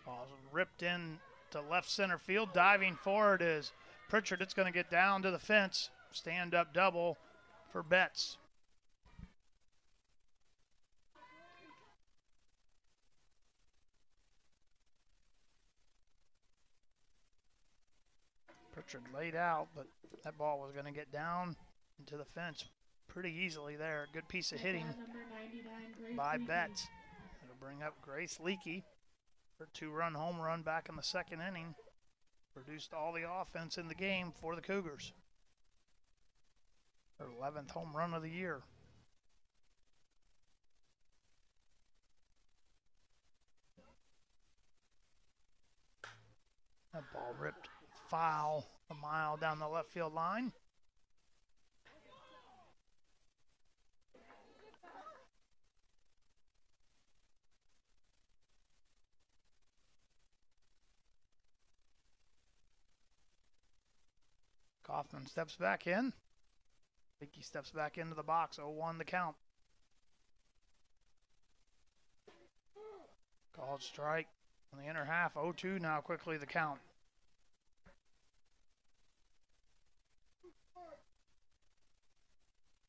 Ball's ripped in to left center field. Diving forward is Pritchard. It's going to get down to the fence. Stand up double for Betts. Pritchard laid out, but that ball was going to get down into the fence pretty easily there. Good piece of hitting by Betts. It'll bring up Grace Leakey. Her two-run home run back in the second inning produced all the offense in the game for the Cougars. Her 11th home run of the year. That ball ripped foul a mile down the left field line. Kaufman steps back in. Leakey steps back into the box. 0-1 the count. Called strike on the inner half. 0-2 now quickly the count.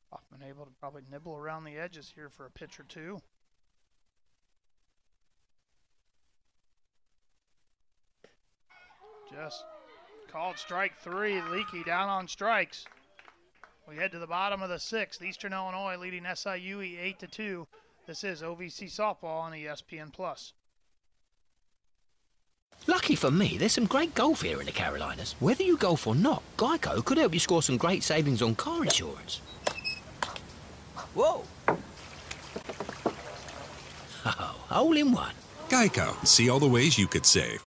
Hoffman able to probably nibble around the edges here for a pitch or two. Just called strike three. Leakey down on strikes. We head to the bottom of the sixth. Eastern Illinois leading SIU 8-2. This is OVC softball on ESPN+. Lucky for me, there's some great golf here in the Carolinas. Whether you golf or not, Geico could help you score some great savings on car insurance. Whoa! Oh, hole in one. Geico. See all the ways you could save.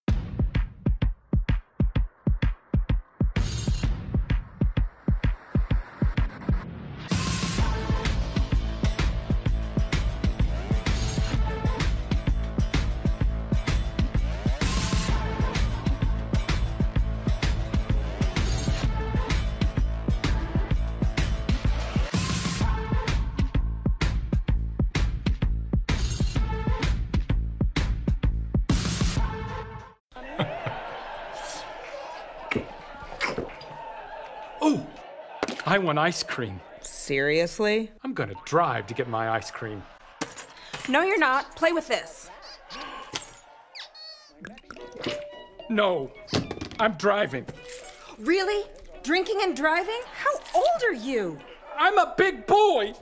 I want ice cream. Seriously? I'm gonna drive to get my ice cream. No, you're not. Play with this. No, I'm driving. Really? Drinking and driving? How old are you? I'm a big boy.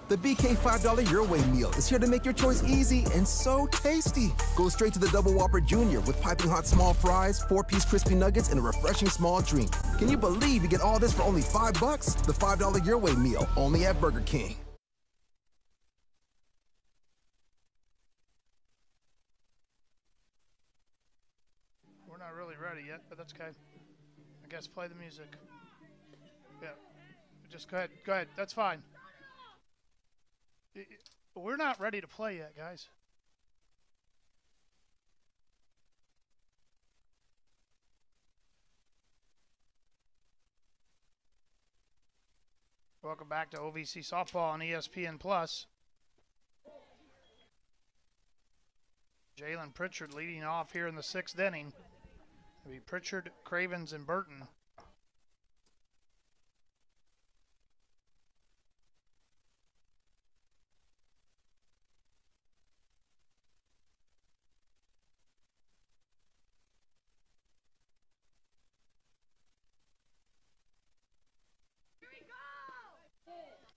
The BK $5 Your Way meal is here to make your choice easy and so tasty. Go straight to the Double Whopper Jr. with piping hot small fries, 4-piece crispy nuggets, and a refreshing small drink. Can you believe you get all this for only $5? The $5 Your Way meal, only at Burger King. We're not really ready yet, but that's okay. I guess play the music. Yeah, just go ahead. Go ahead. That's fine. We're not ready to play yet, guys. Welcome back to OVC Softball on ESPN+. Jalen Pritchard leading off here in the 6th inning. It'll be Pritchard, Cravens, and Burton.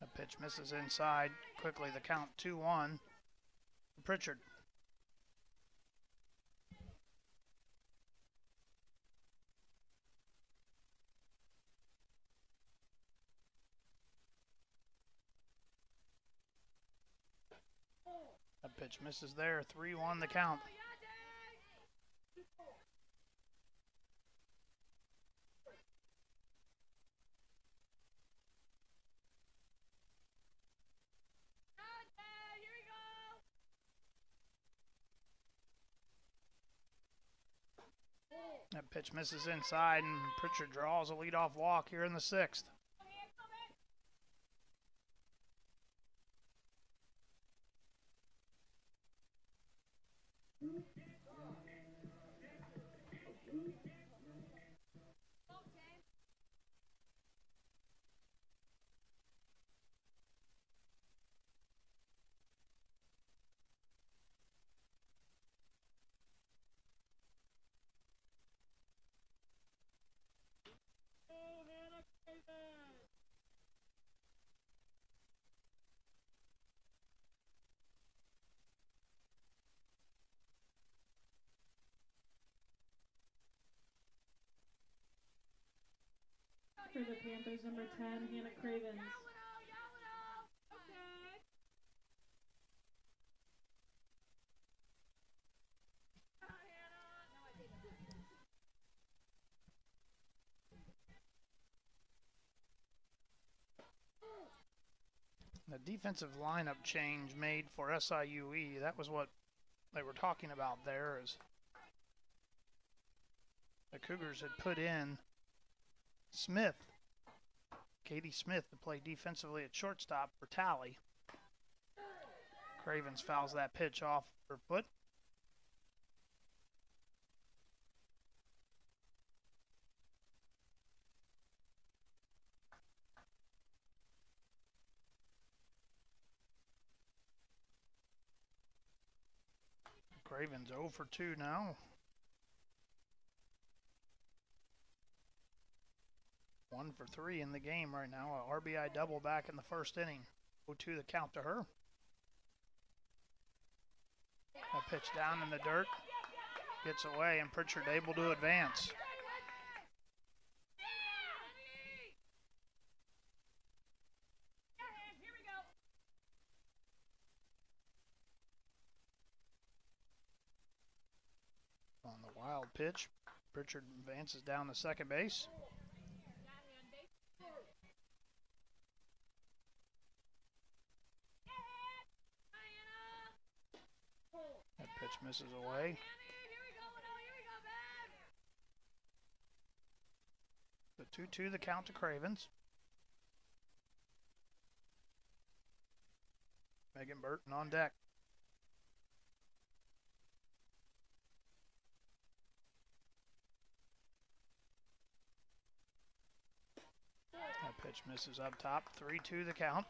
The pitch misses inside. Quickly the count 2-1. Pritchard. The pitch misses there. 3-1 the count. That pitch misses inside, and Pritchard draws a leadoff walk here in the 6th. For the Panthers, number 10, Hannah Cravens. The defensive lineup change made for SIUE, that was what they were talking about there, is the Cougars had put in Smith, Katie Smith, to play defensively at shortstop for Tally. Cravens fouls that pitch off her foot. Cravens 0 for 2 now. 1 for 3 in the game right now. A RBI double back in the 1st inning. 0-2 the count to her. A pitch down in the dirt. Gets away, and Pritchard able to advance. On the wild pitch, Pritchard advances down to second base. That pitch misses away. The 2-2 the count to Cravens. Megan Burton on deck. That pitch misses up top. 3-2 the count.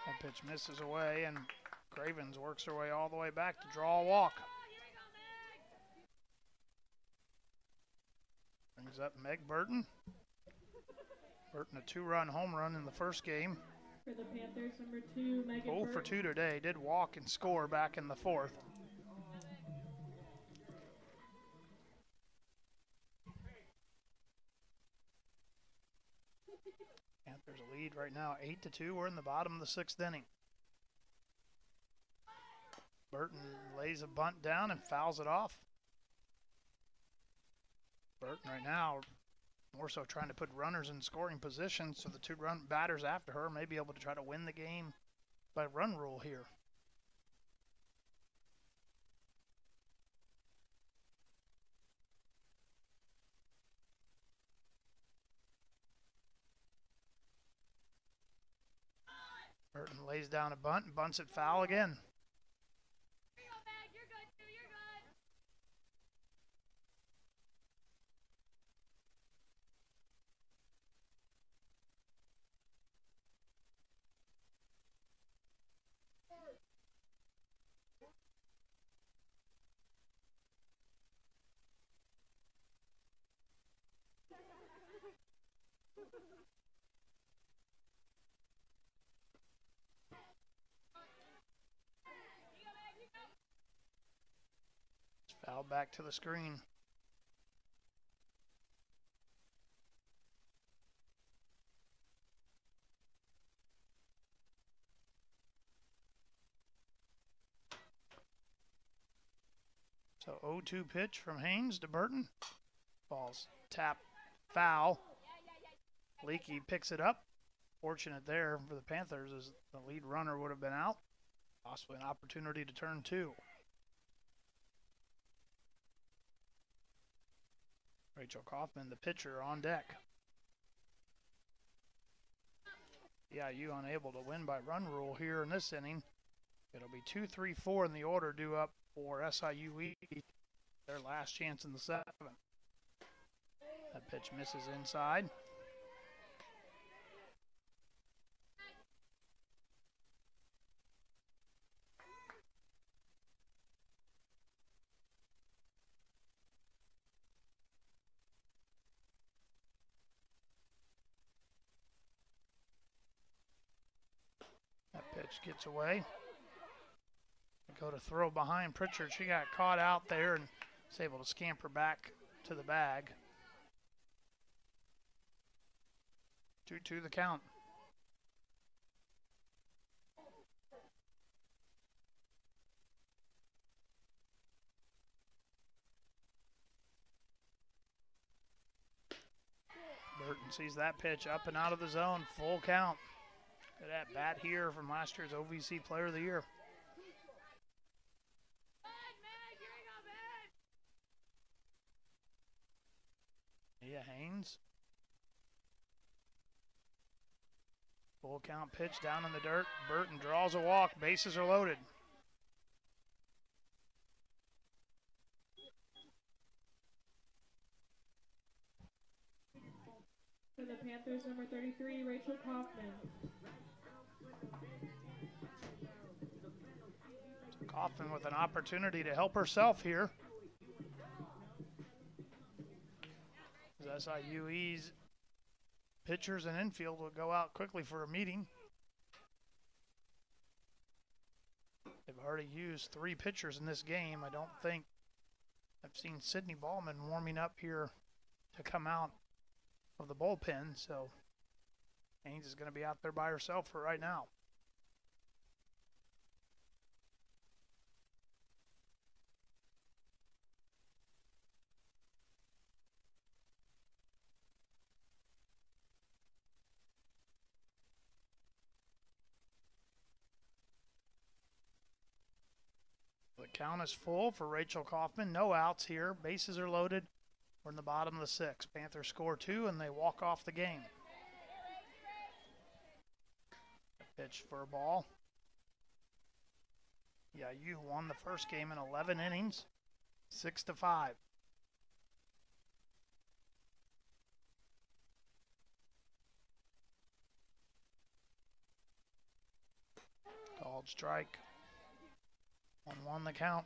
That pitch misses away, and Cravens works her way all the way back to draw a walk. Brings up Meg Burton. Burton a 2-run home run in the 1st game. For the Panthers, number 2, Megan 0 Burton. for 2 today. Did walk and score back in the 4th. Panthers a lead right now, 8-2. We're in the bottom of the 6th inning. Burton lays a bunt down and fouls it off. Burton right now more so trying to put runners in scoring position so the 2 run batters after her may be able to try to win the game by run rule here. Burton lays down a bunt and bunts it foul again. Foul back to the screen. So 0-2 pitch from Haynes to Burton. Ball's tap foul. Leakey picks it up. Fortunate there for the Panthers as the lead runner would have been out. Possibly an opportunity to turn two. Rachel Kaufman, the pitcher, on deck. SIU unable to win by run rule here in this inning. It'll be 2-3-4 in the order due up for SIU, their last chance in the seventh. That pitch misses inside. That pitch gets away. Go to throw behind Pritchard. She got caught out there and was able to scamper back to the bag. 2-2 the count. Burton sees that pitch up and out of the zone. Full count. Good at bat here from last year's OVC Player of the Year. Mia Haynes. Full count pitch down in the dirt. Burton draws a walk. Bases are loaded. For the Panthers, number 33, Rachel Kaufman. Kaufman with an opportunity to help herself here. SIUE's pitchers and infield will go out quickly for a meeting. They've already used 3 pitchers in this game. I don't think I've seen Sydney Ballman warming up here to come out of the bullpen, so Haynes is going to be out there by herself for right now. The count is full for Rachel Kaufman. No outs here. Bases are loaded. We're in the bottom of the 6th. Panthers score 2 and they walk off the game. Pitch for a ball. SIU won the first game in 11 innings, 6-5. Called strike. 1-1 the count.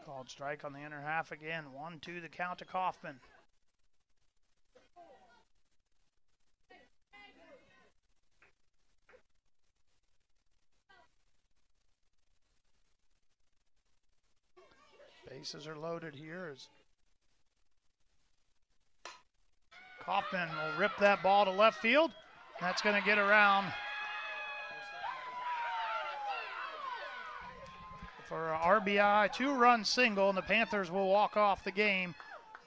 Called strike on the inner half again. 1-2 the count to Kaufman. Bases are loaded here as Kaufman will rip that ball to left field. That's going to get around for a RBI, 2-run single, and the Panthers will walk off the game,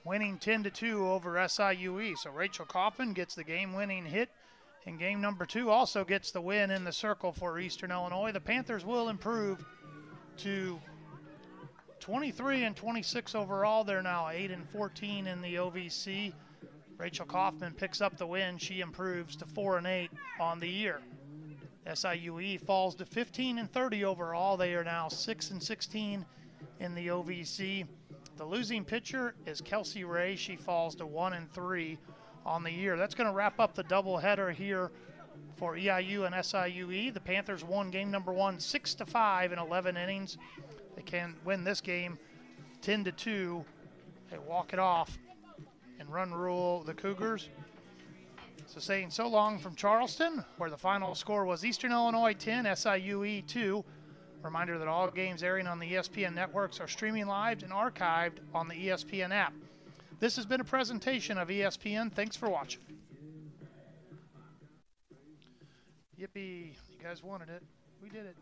winning 10-2 over SIUE. So Rachel Kaufman gets the game-winning hit in game number 2, also gets the win in the circle for Eastern Illinois. The Panthers will improve to 23-26 overall. They're now 8-14 in the OVC. Rachel Kaufman picks up the win. She improves to 4-8 on the year. SIUE falls to 15-30 overall. They are now 6-16 in the OVC. The losing pitcher is Kelsey Ray. She falls to 1-3 on the year. That's going to wrap up the doubleheader here for EIU and SIUE. The Panthers won game number 1 6-5 in 11 innings. They can win this game 10-2. They walk it off and run rule the Cougars. So saying so long from Charleston, where the final score was Eastern Illinois 10, SIUE 2. Reminder that all games airing on the ESPN networks are streaming live and archived on the ESPN app. This has been a presentation of ESPN. Thanks for watching. Yippee. You guys wanted it. We did it.